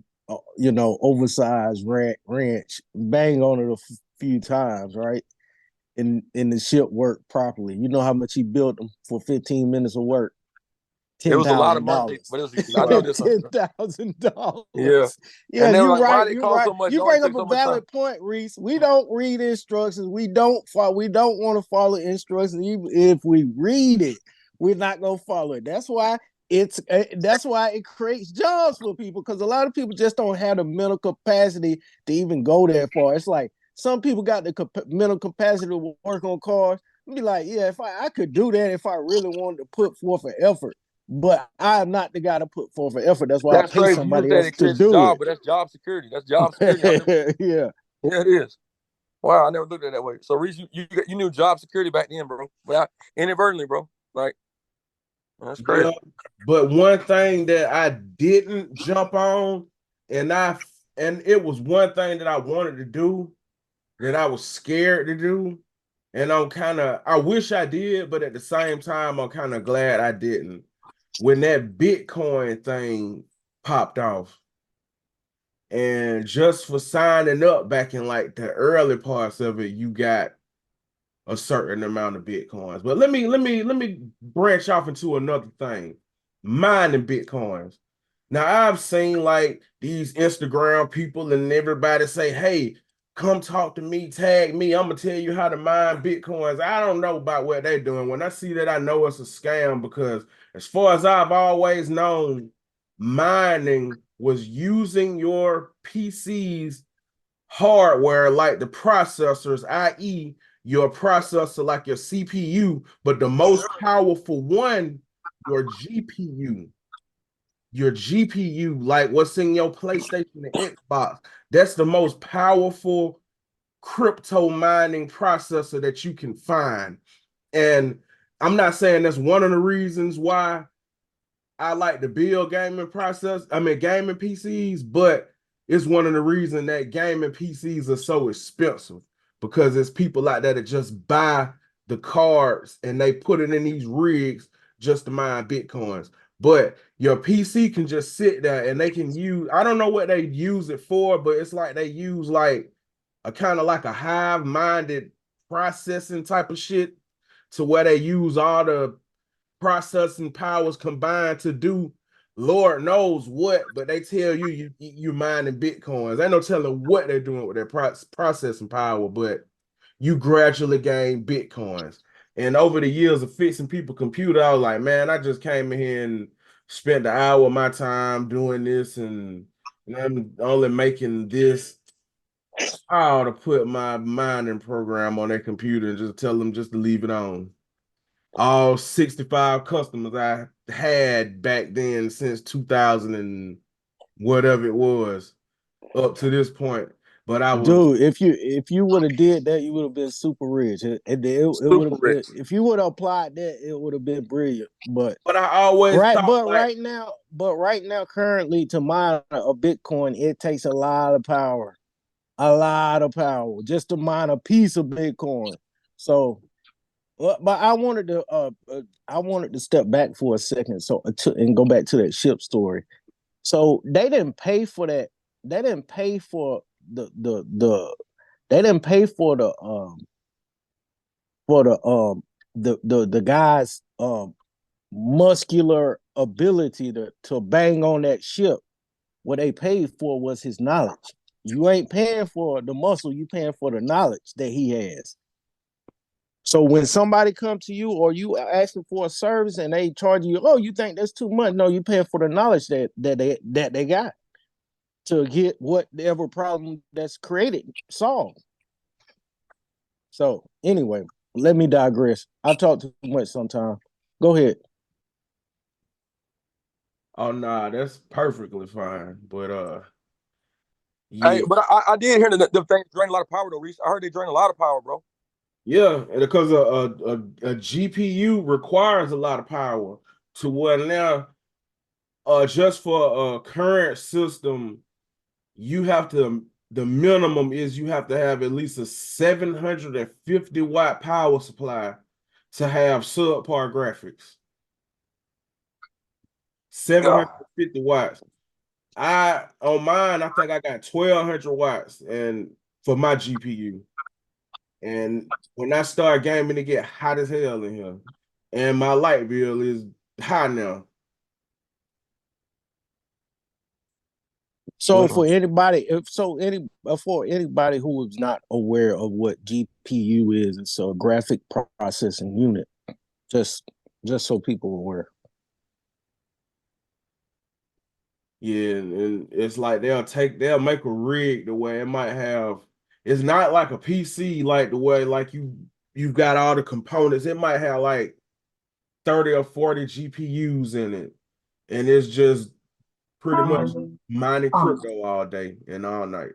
wrench, bang on it a few times, right? And the ship worked properly. You know how much he built them for 15 minutes of work? It ten was a lot of thousand money, dollars. but I know this. $10,000. Yeah. Yeah, And they were you're like, why right. did it You're cost right. so much? It You only bring up takes a so much time. valid point, Reese. We don't read instructions. We don't want to follow instructions. Even if we read it, we're not gonna follow it. That's why it creates jobs for people, because a lot of people just don't have the mental capacity to even go that far. It's like some people got the mental capacity to work on cars. Be like, yeah, if I could do that if I really wanted to put forth an effort. But I'm not the guy to put forth an effort. That's why I That's pay crazy. You somebody said else it to creates a do job, it. but that's job security. That's job security. I never, Yeah. yeah, it is. Wow, I never looked at it that way. So Reese, you knew job security back then, bro. But inadvertently, bro. Like, that's Yeah, crazy. but one thing that I didn't jump on, and it was one thing that I wanted to do that I was scared to do, and I wish I did, but at the same time, I'm kind of glad I didn't. When that Bitcoin thing popped off, and just for signing up back in like the early parts of it, you got a certain amount of bitcoins. But let me branch off into another thing. Mining bitcoins. Now I've seen like these Instagram people and everybody say, "Hey, come talk to me, tag me. I'm gonna tell you how to mine bitcoins." I don't know about what they're doing. When I see that, I know it's a scam, because as far as I've always known, mining was using your PC's hardware, like the processors, i.e., your processor like your CPU, but the most powerful one, your GPU. Your GPU, like what's in your PlayStation and Xbox, that's the most powerful crypto mining processor that you can find. And I'm not saying that's one of the reasons why I like to build gaming PCs, but it's one of the reasons that gaming PCs are so expensive, because there's people out there that just buy the cards and they put it in these rigs just to mine Bitcoins. But your PC can just sit there and they can use, I don't know what they use it for, but it's like they use like a kind of like a hive-minded processing type of shit, to where they use all the processing powers combined to do Lord knows what, but they tell you're mining bitcoins. They no telling what they're doing with their processing power, but you gradually gain bitcoins. And over the years of fixing people's computer, I was like, man, I just came in here and spent the hour of my time doing this, and I'm only making this. I ought to put my mining program on their computer and just tell them just to leave it on. All 65 customers I had back then since 2000 and whatever it was up to this point. But I was, Dude, if you would have did that, you would have been super rich. It would Super have, rich. if you would have applied that, it would have been brilliant. But but I always thought like, right now, currently, to mine a Bitcoin, it takes a lot of power just to mine a piece of Bitcoin. So, but I wanted to step back for a second, and go back to that ship story. So they didn't pay for that. They didn't pay for they didn't pay for the guy's muscular ability to bang on that ship. What they paid for was his knowledge. You ain't paying for the muscle, you paying for the knowledge that he has. So when somebody come to you, or you asking for a service and they charge you, oh, you think that's too much? No, you paying for the knowledge that they got to get whatever problem that's created solved. So anyway, let me digress. I talk too much sometimes. Go ahead. oh nah, that's perfectly fine. But Hey, yeah, but I did hear that the thing drain a lot of power though, Reese. I heard they drain a lot of power, bro. Yeah, and because a GPU requires a lot of power to what now, just for a current system, you have to, the minimum is you have to have at least a 750-watt power supply to have subpar graphics. 750 watts. On mine, I think I got 1200 watts and for my GPU. And when I start gaming, it get hot as hell in here. And my light bill is high now. So But for anybody, for anybody who is not aware of what GPU is, it's a graphic processing unit. Just so people are aware. yeah, and it's like they'll make a rig the way it might have. It's not like a PC like the way like you've got all the components. It might have like 30 or 40 GPUs in it. And it's just pretty much mining crypto all day and all night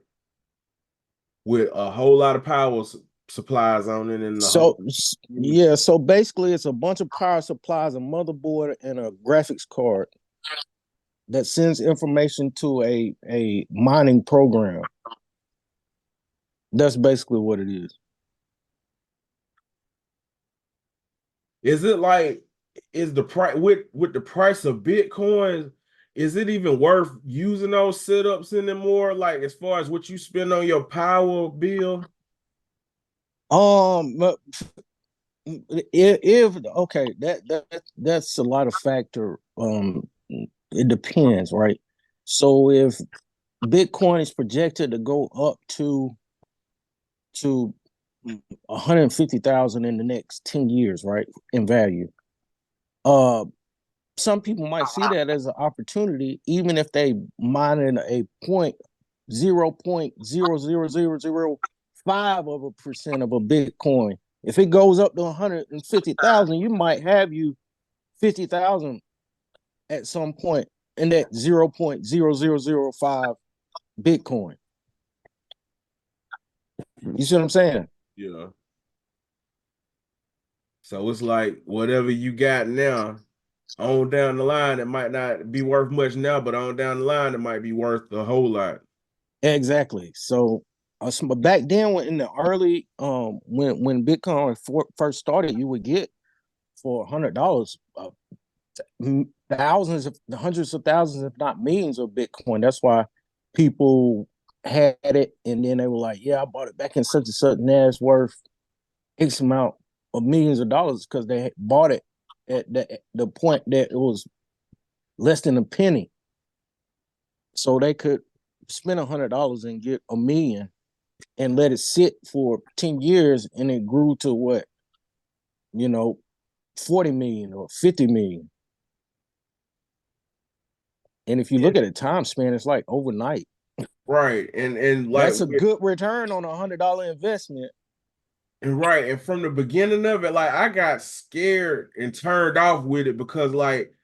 with a whole lot of power supplies on it and the whole. Yeah, so basically it's a bunch of power supplies, a motherboard, and a graphics card that sends information to a mining program. That's basically what it is. Is it like, is the price with the price of Bitcoin, is it even worth using those setups anymore? Like as far as what you spend on your power bill? But if okay, that's a lot of factor. It depends, right? So if Bitcoin is projected to go up to 150,000 in the next 10 years, right? In value. Some people might see that as an opportunity, even if they mine in a 0.000005 of a percent of a Bitcoin. If it goes up to 150,000, you might have you 50,000 at some point in that 0.0005 Bitcoin. You see what I'm saying? Yeah. So it's like whatever you got now, on down the line, it might not be worth much now, but on down the line, it might be worth a whole lot. Exactly. So back then, when in the early when Bitcoin first started, you would get for $100 thousands of hundreds of thousands, if not millions, of Bitcoin. That's why people had it, and then they were like, "Yeah, I bought it back in such and such, and it's worth X amount of millions of dollars," because they bought it at the point that it was less than a penny, so they could spend $100 and get a million and let it sit for 10 years, and it grew to what, you know 40 million or 50 million. And if you look at a time span, it's like overnight. Right. And like That's a good return on $100 investment. and right. And from the beginning of it, like I got scared and turned off with it because like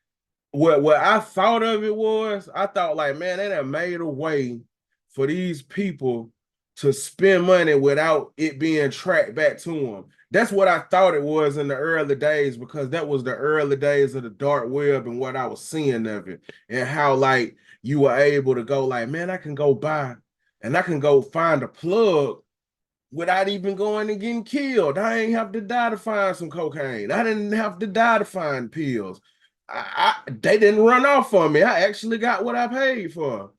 what I thought of it was, I thought like, man, they done made a way for these people to spend money without it being tracked back to them. That's what I thought it was in the early days, because that was the early days of the dark web and what I was seeing of it, and how like you were able to go like, man, I can go buy and I can go find a plug without even going and getting killed. I ain't have to die to find some cocaine. I didn't have to die to find pills. They didn't run off on me. I actually got what I paid for.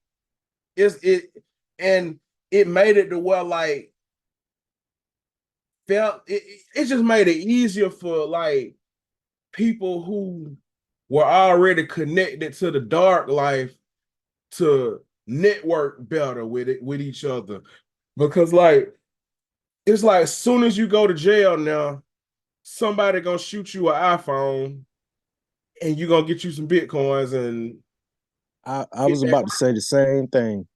And it made it to where like it just made it easier for like people who were already connected to the dark life to network better with each other. Because like it's like as soon as you go to jail now, somebody gonna shoot you an iPhone and you're gonna get you some Bitcoins and I was about to say the same thing.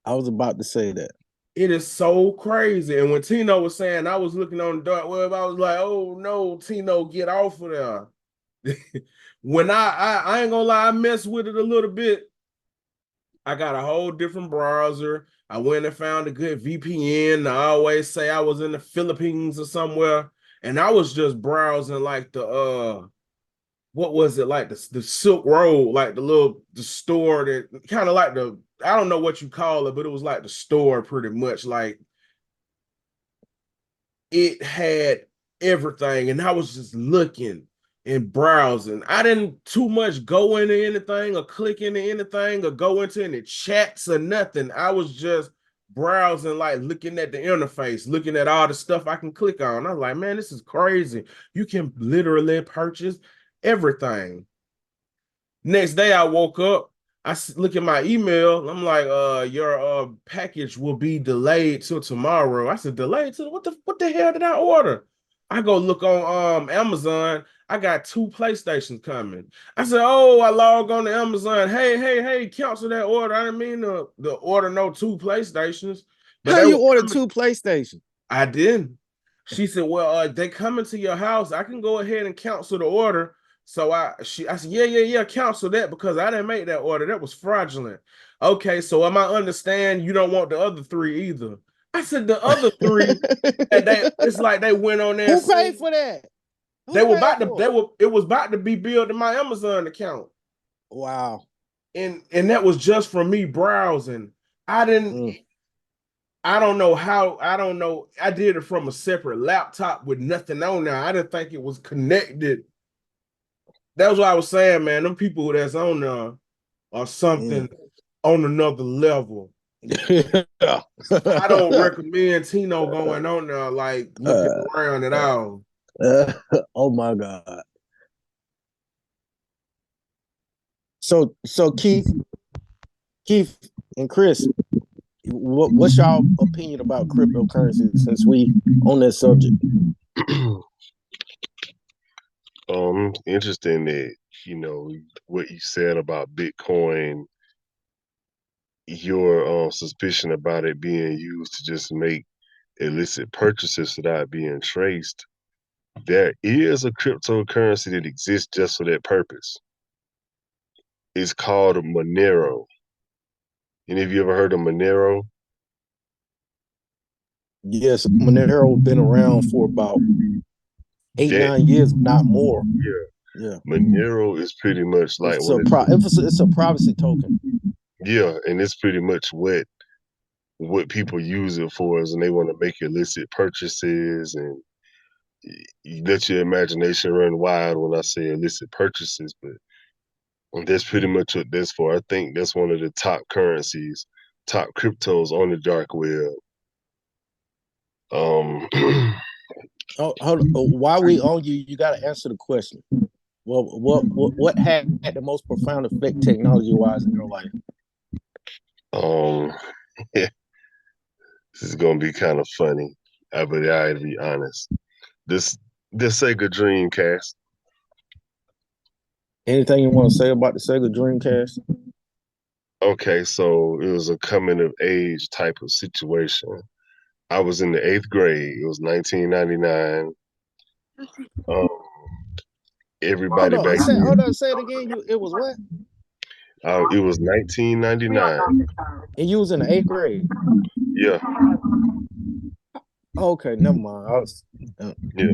I was about to say that. it is so crazy. And when Tino was saying I was looking on the dark web, I was like, oh no, Tino, get off of there. When I ain't gonna lie, I messed with it a little bit. I got a whole different browser. I went and found a good VPN. I always say I was in the Philippines or somewhere, and I was just browsing like the what was it, like the Silk Road, like the store that kind of like the, I don't know what you call it, but it was like the store pretty much. Like it had everything, and I was just looking and browsing. I didn't too much go into anything or click into anything or go into any chats or nothing. I was just browsing, like looking at the interface, looking at all the stuff I can click on. I was like, man, this is crazy. You can literally purchase everything. Next day I woke up, look at my email. I'm like, your package will be delayed till tomorrow. I said, delayed till what the hell did I order? I go look on Amazon. I got 2 PlayStations coming. I said, oh, I log on to Amazon. Hey, cancel that order. I didn't mean to order no 2 PlayStations. But How they you were ordered coming. 2 PlayStations? I didn't. She said, well, they coming to your house. I can go ahead and cancel the order. So I said, yeah, cancel that because I didn't make that order. That was fraudulent. Okay, so am I understand you don't want the other 3 either? I said the other 3, and it's like they went on there and Who paid seen for that? they Who were paid about to for it? it was about to be billed in my Amazon account. Wow. And that was just from me browsing. I didn't I don't know how, I don't know. I did it from a separate laptop with nothing on there. I didn't think it was connected. That was what I was saying, man. Them people that's on there are something on another level. I don't recommend Tino going on there, like looking around at all. Oh my God. So Keith and Chris, what's y'all opinion about cryptocurrency since we on that subject? Interesting that, you know, what you said about Bitcoin, your suspicion about it being used to just make illicit purchases without being traced. There is a cryptocurrency that exists just for that purpose. It's called Monero. Any of you ever heard of Monero? Yes, Monero been around for about 8, That 9 years, if not more. yeah, Yeah. Monero is pretty much like It's one a of the, it's a privacy token. yeah, and it's pretty much what people use it for is when they want to make illicit purchases, and you let your imagination run wild when I say illicit purchases, but that's pretty much what that's for. I think that's one of the top currencies, top cryptos on the dark web. Um, While we on you, you got to answer the question. Well, what had the most profound effect technology wise in your life? this is gonna be kind of funny, but I gotta be honest. This the Sega Dreamcast. Anything you want to say about the Sega Dreamcast? Okay, so it was a coming of age type of situation. I was in the 8th grade. It was 1999. Um, everybody back Hold then. on, say it again. It was what? It was 1999. And you was in the 8th grade. Yeah, Okay, never mind. yeah.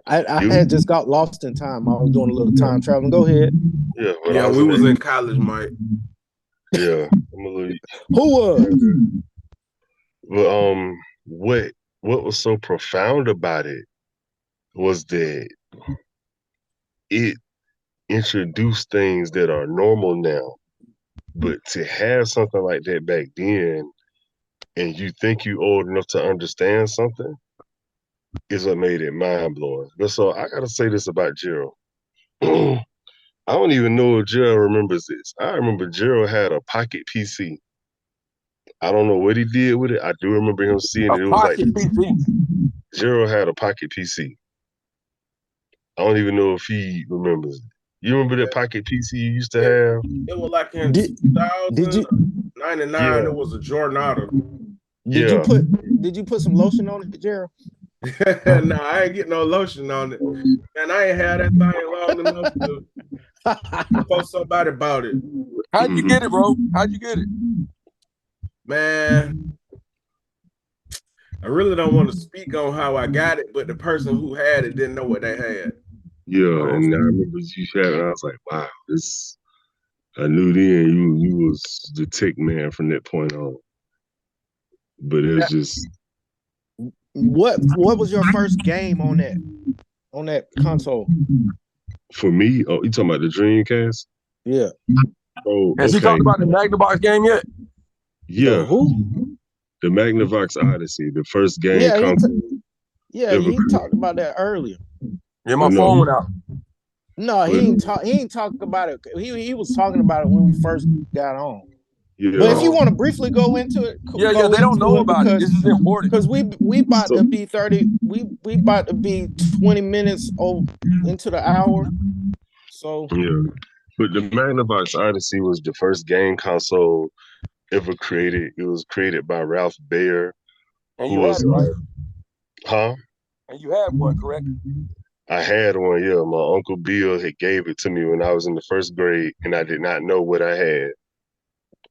I You, had just got lost in time. I was doing a little time traveling. Go ahead. yeah. When I Yeah, was we in was the, in college, Mike. yeah, I'm a little. Who was? But what was so profound about it was that it introduced things that are normal now. But to have something like that back then, and you think you old enough to understand something, is what made it mind blowing. But so I gotta say this about Gerald. I don't even know if Gerald remembers this. I remember Gerald had a pocket PC. I don't know what he did with it. I do remember him seeing A it. It was like pocket PC. Gerald had a pocket PC. I don't even know if he remembers it. You remember that pocket PC you used to Yeah, have? it was like in Did did you 2099. Yeah, It was a Jornada. did you yeah. put did you put some lotion on it, Gerald? Nah, I ain't getting no lotion on it. And I ain't had that thing long enough to before somebody bought it. How'd you get it, bro? How'd you get it? Man, I really don't want to speak on how I got it, but the person who had it didn't know what they had. Yeah, and I remember you shared it, and I was like, wow, this. I knew then you was the tech man from that point on. But it was just What was your first game on that console? for me. Oh, you talking about the Dreamcast? Yeah. Oh, Has he okay. talked about the Magnavox game yet? The Yeah, who? the Magnavox Odyssey, the first game Yeah, console ever he talked created. about that earlier. Yeah, Oh my no, phone went out. No, but he ain't talk about it. He was talking about it when we first got on. But if yeah. you Oh. want to briefly go into it, Yeah, they don't know about it. because This is important. we about So to be 30, we about to be 20 minutes into the hour. So yeah, but the Magnavox Odyssey was the first game console ever created. It was created by Ralph Baer, And who you had was it, right? huh? And you had one, correct? I had one. Yeah, my uncle Bill had gave it to me when I was in the first grade, and I did not know what I had.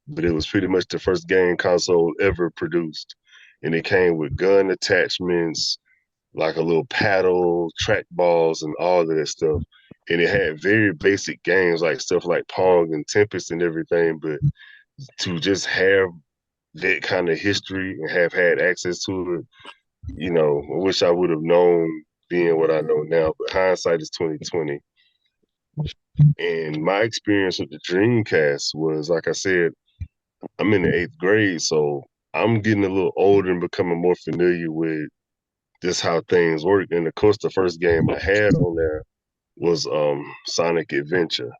But it was pretty much the first game console ever produced. And it came with gun attachments, like a little paddle, track balls, and all of that stuff. And it had very basic games like stuff like Pong and Tempest and everything. But to just have that kind of history and have had access to it, I wish I would have known being what I know now. But hindsight is 2020. And my experience with the Dreamcast was, like I said, I'm in the eighth grade, so I'm getting a little older and becoming more familiar with just how things work. And of course, the first game I had on there was Sonic Adventure.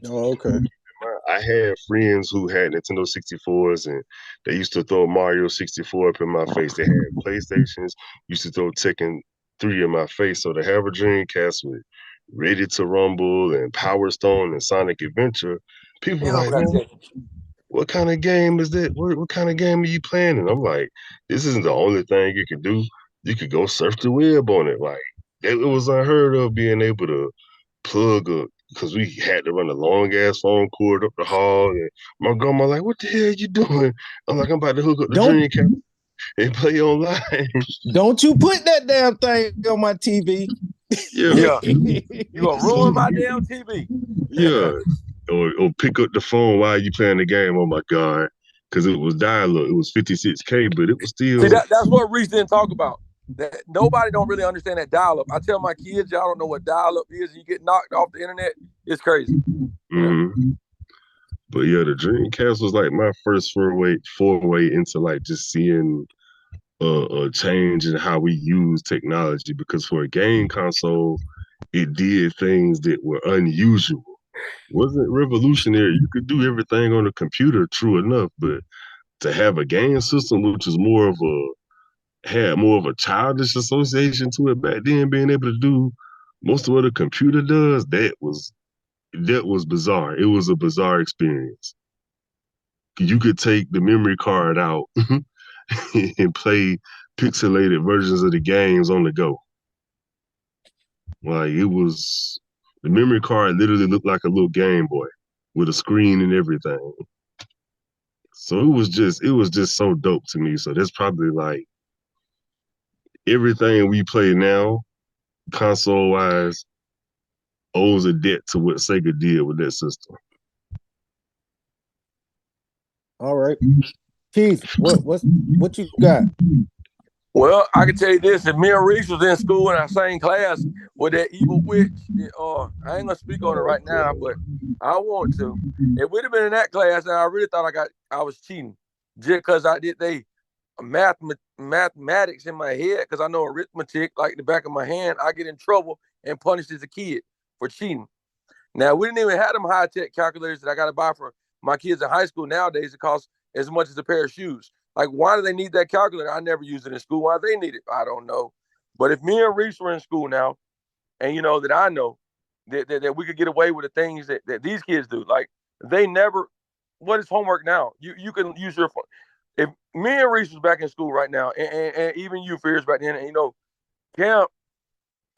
oh, okay. I had friends who had Nintendo 64s and they used to throw Mario 64 up in my face. They had PlayStations, used to throw Tekken 3 in my face. So to have a Dreamcast with Ready to Rumble and Power Stone and Sonic Adventure, people Yeah, were I like, forgot man, to check. what kind of game is that? What kind of game are you playing? And I'm like, this isn't the only thing you could do. You could go surf the web on it. Like it was unheard of being able to plug a because we had to run a long ass phone cord up the hall. And my grandma like, what the hell you doing? I'm like, I'm about to hook up the Don't Dreamcast and play online. don't you put that damn thing on my TV. Yeah. Yeah, you gonna ruin So my damn TV. yeah. Or pick up the phone while you playing the game. Oh my God. Because it was dial up. It was 56K, but it was See, still that's what Reese didn't talk about. That nobody don't really understand that dial-up. I tell my kids, y'all don't know what dial-up is. You get knocked off the internet. It's crazy. Yeah. But yeah, the Dreamcast was like my first foray into like just seeing a change in how we use technology. Because for a game console, it did things that were unusual. Wasn't revolutionary. You could do everything on a computer, true enough, but to have a game system which was had more of a childish association to it back then, being able to do most of what a computer does, that was bizarre. It was a bizarre experience. You could take the memory card out and play pixelated versions of the games on the go. Like the memory card literally looked like a little Game Boy with a screen and everything. So it was just so dope to me. So that's probably like everything we play now, console wise, owes a debt to what Sega did with that system. All right. Keith, what you got? Well, I can tell you this: if me and Reese was in school in our same class with that evil witch, I ain't gonna speak on it Oh right now, but I want to. If we'd have been in that class, and I really thought I was cheating, just because I did mathematics in my head, because I know arithmetic like the back of my hand. I get in trouble and punished as a kid for cheating. Now we didn't even have them high tech calculators that I got to buy for my kids in high school nowadays. It costs as much as a pair of shoes. Like, why do they need that calculator? I never used it in school. Why they need it? I don't know. But if me and Reese were in school now, and that I know that we could get away with the things that these kids do. Like, they never. What is homework now? You can use your phone. If me and Reese was back in school right now, and even you fears back then, and Cam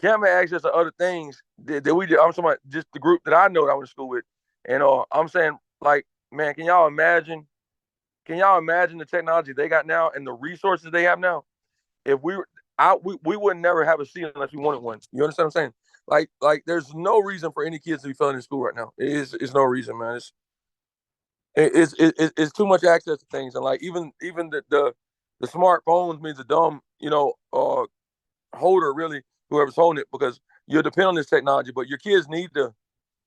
Cam had access to other things that we did. I'm talking about just the group that I know that I went to school with. And I'm saying like, man, can y'all imagine? Can y'all imagine the technology they got now and the resources they have now? If we would never have a seat unless we wanted one. You understand what I'm saying? Like, there's no reason for any kids to be failing in school right now. It's no reason, man. It's too much access to things, and like even the smartphones means a dumb holder really, whoever's holding it, because you're dependent on this technology. But your kids need to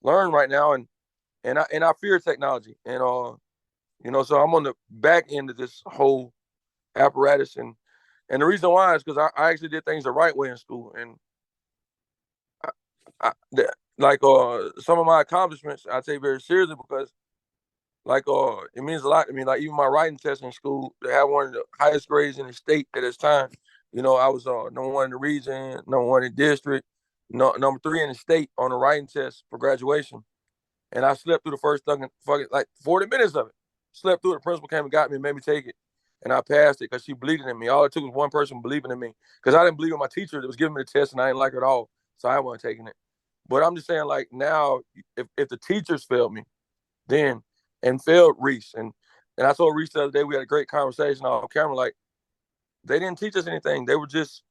learn right now, and I fear technology, so I'm on the back end of this whole apparatus, and the reason why is because I actually did things the right way in school, and like some of my accomplishments I take very seriously, because like it means a lot to me. Like even my writing test in school, to have one of the highest grades in the state at this time. I was number one in the region, number one in the district, no, number three in the state on the writing test for graduation. And I slept through the first fucking like 40 minutes of it. Slept through it. The principal came and got me and made me take it. And I passed it because she believed in me. All it took was one person believing in me. Because I didn't believe in my teacher that was giving me the test, and I didn't like her at all. So I wasn't taking it. But I'm just saying, like, now, if the teachers failed me then and failed Reese, and I told Reese the other day, we had a great conversation on camera, like, they didn't teach us anything. They were just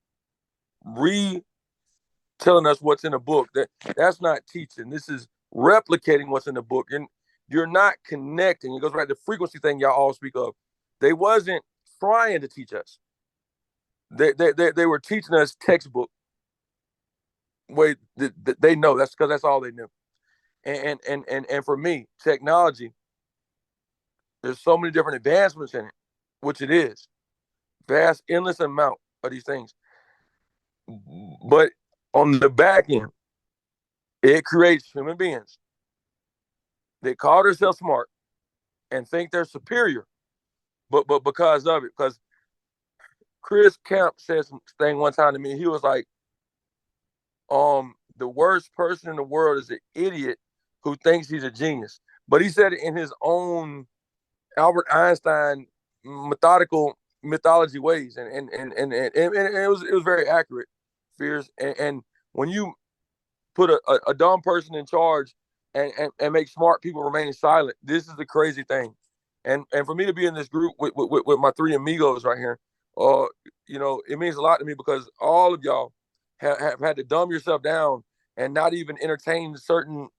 re telling us what's in the book. That's not teaching. This is replicating what's in the book. And you're not connecting. It goes back to the frequency thing y'all all speak of. They wasn't trying to teach us. They were teaching us textbook way. They know that's because that's all they knew. And for me, technology, there's so many different advancements in it, which it is vast, endless amount of these things. But on the back end, it creates human beings. They call themselves smart and think they're superior, but because of it. Because Chris Camp said something one time to me. He was like, the worst person in the world is an idiot who thinks he's a genius. But he said it in his own Albert Einstein methodical mythology ways, and it was very accurate. Fears, and when you put a dumb person in charge and make smart people remain silent, this is the crazy thing. And for me to be in this group with my three amigos right here, uh, it means a lot to me, because all of y'all have had to dumb yourself down and not even entertain certain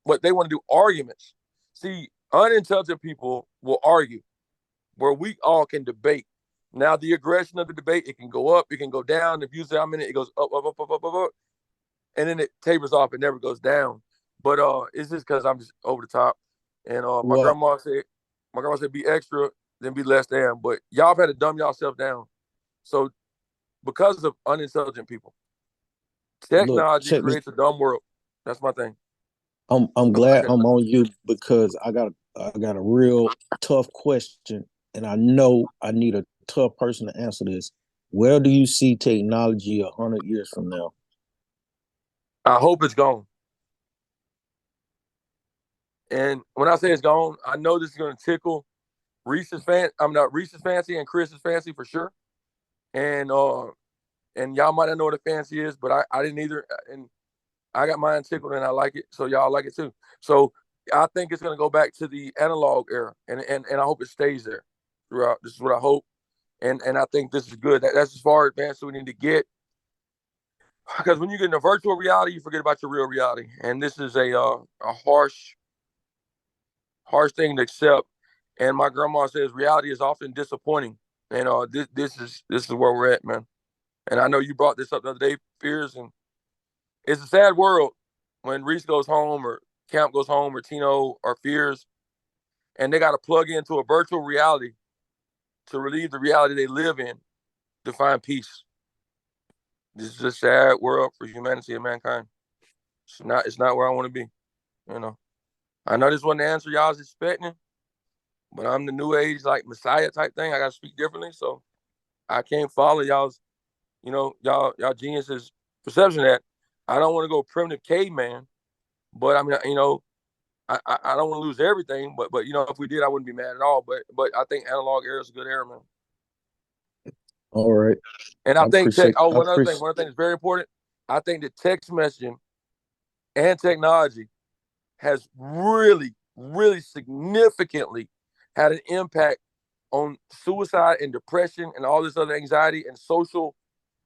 what they want to do arguments. See, unintelligent people will argue where we all can debate. Now, the aggression of the debate, it can go up, it can go down. If you say I'm in it, it goes up, and then it tapers off. It never goes down. But it's just because I'm just over the top. And Well, my grandma said, be extra, then be less than. But y'all have had to dumb yourself down. So because of unintelligent people, look, technology check this. creates a dumb world. That's my thing. I'm That's my glad take. I'm on you because I got a real tough question, and I know I need a tough person to answer this. Where do you see technology 100 years from now? I hope it's gone. And when I say it's gone, I know this is going to tickle Reese's fan. I'm not Reese's fancy and Chris's fancy for sure. And y'all might not know what a fancy is, but I didn't either. And I got mine tickled and I like it, so y'all like it too. So I think it's gonna go back to the analog era, and I hope it stays there throughout. This is what I hope, and I think this is good. That's as far advanced as we need to get, because when you get into virtual reality, you forget about your real reality, and this is a harsh thing to accept. And my grandma says reality is often disappointing, and this is where we're at, man. And I know you brought this up the other day, Fears, and it's a sad world when Reese goes home, or Camp goes home, or Tino, or Fears, and they got to plug into a virtual reality to relieve the reality they live in to find peace. This is a sad world for humanity and mankind. It's not where I want to be. You know. I know this wasn't the answer y'all was expecting, but I'm the new age like Messiah type thing. I gotta speak differently, so I can't follow y'all geniuses perception that I don't want to go primitive caveman, but I mean, I don't want to lose everything, but if we did, I wouldn't be mad at all. But I think analog era is a good era, man. All right, And I I think tech. appreciate. Oh, I appreciate. one other thing that's very important. I think that text messaging and technology has really really significantly had an impact on suicide and depression and all this other anxiety and social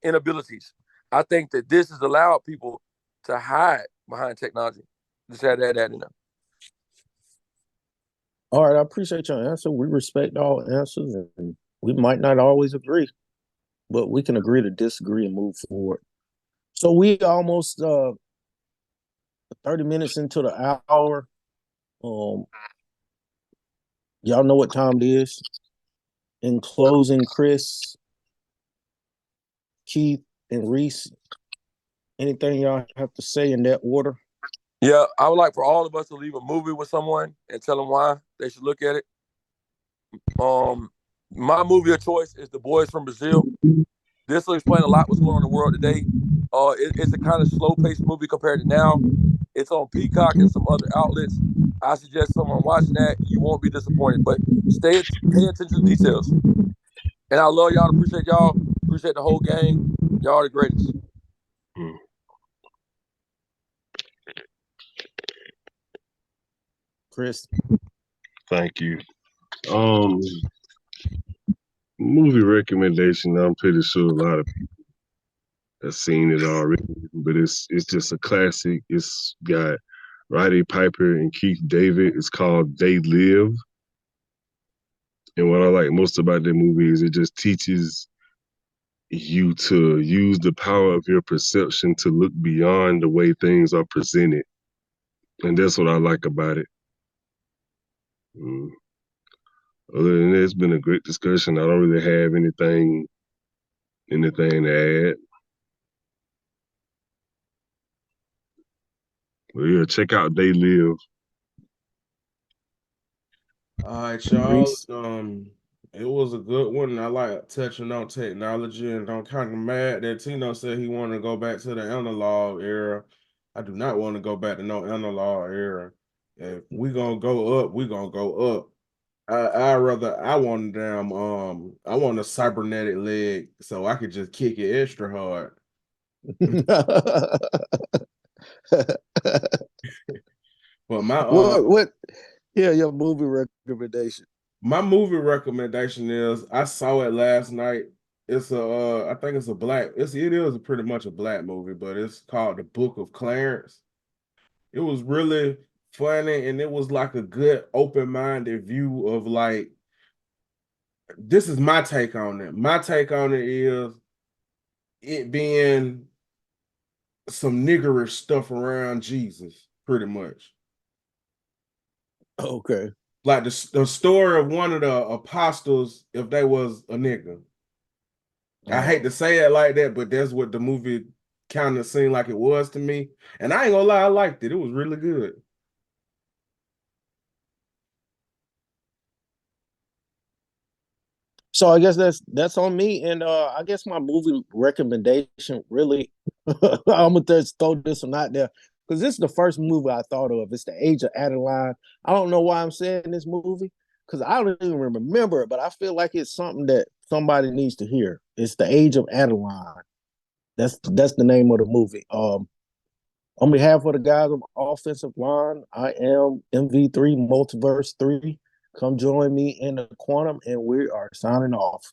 inabilities. I think that this has allowed people to hide behind technology. Just had that in there. All right, I appreciate your answer. We respect all answers, and we might not always agree, but we can agree to disagree and move forward. So we almost 30 minutes into the hour. Y'all know what time it is. In closing, Chris, Keith, and Reese, anything y'all have to say in that order? Yeah, I would like for all of us to leave a movie with someone and tell them why they should look at it. My movie of choice is The Boys from Brazil. This will explain a lot what's going on in the world today. It's a kind of slow-paced movie compared to now. It's on Peacock and some other outlets. I suggest someone watching that. You won't be disappointed, but pay attention to the details. And I love y'all. Appreciate y'all. Appreciate the whole gang. Y'all are the greatest. Chris? Thank you. Movie recommendation. I'm pretty sure a lot of people have seen it already, but it's just a classic. It's got Roddy Piper and Keith David. It's called They Live. And what I like most about that movie is it just teaches you to use the power of your perception to look beyond the way things are presented. And that's what I like about it. Other than that, it's been a great discussion. I don't really have anything to add. But yeah, check out They Live. All right, y'all. Reese? It was a good one. I like touching on technology, and I'm kind of mad that Tino said he wanted to go back to the analog era. I do not want to go back to no analog era. If we gonna go up, we gonna go up. I want a cybernetic leg so I could just kick it extra hard. But what yeah, your movie recommendation. my movie recommendation is I saw it last night. It's I think it's a black, it is pretty much a black movie, but it's called The Book of Clarence. It was really funny, and it was like a good open-minded view of like, this is my take on it. My take on it is it being some niggerish stuff around Jesus, pretty much. Okay. Like the story of one of the apostles, if they was a nigga. I hate to say it like that, but that's what the movie kind of seemed like it was to me. And I ain't gonna lie, I liked it. It was really good. So I guess that's on me. And I guess my movie recommendation really I'm gonna just throw this one out there because this is the first movie I thought of. It's The Age of Adeline. I don't know why I'm saying this movie because I don't even remember it, but I feel like it's something that somebody needs to hear. It's The Age of Adeline. That's the name of the movie. On behalf of the guys of Offensive Line, I am MV3 Multiverse 3. Come join me in the quantum, and we are signing off.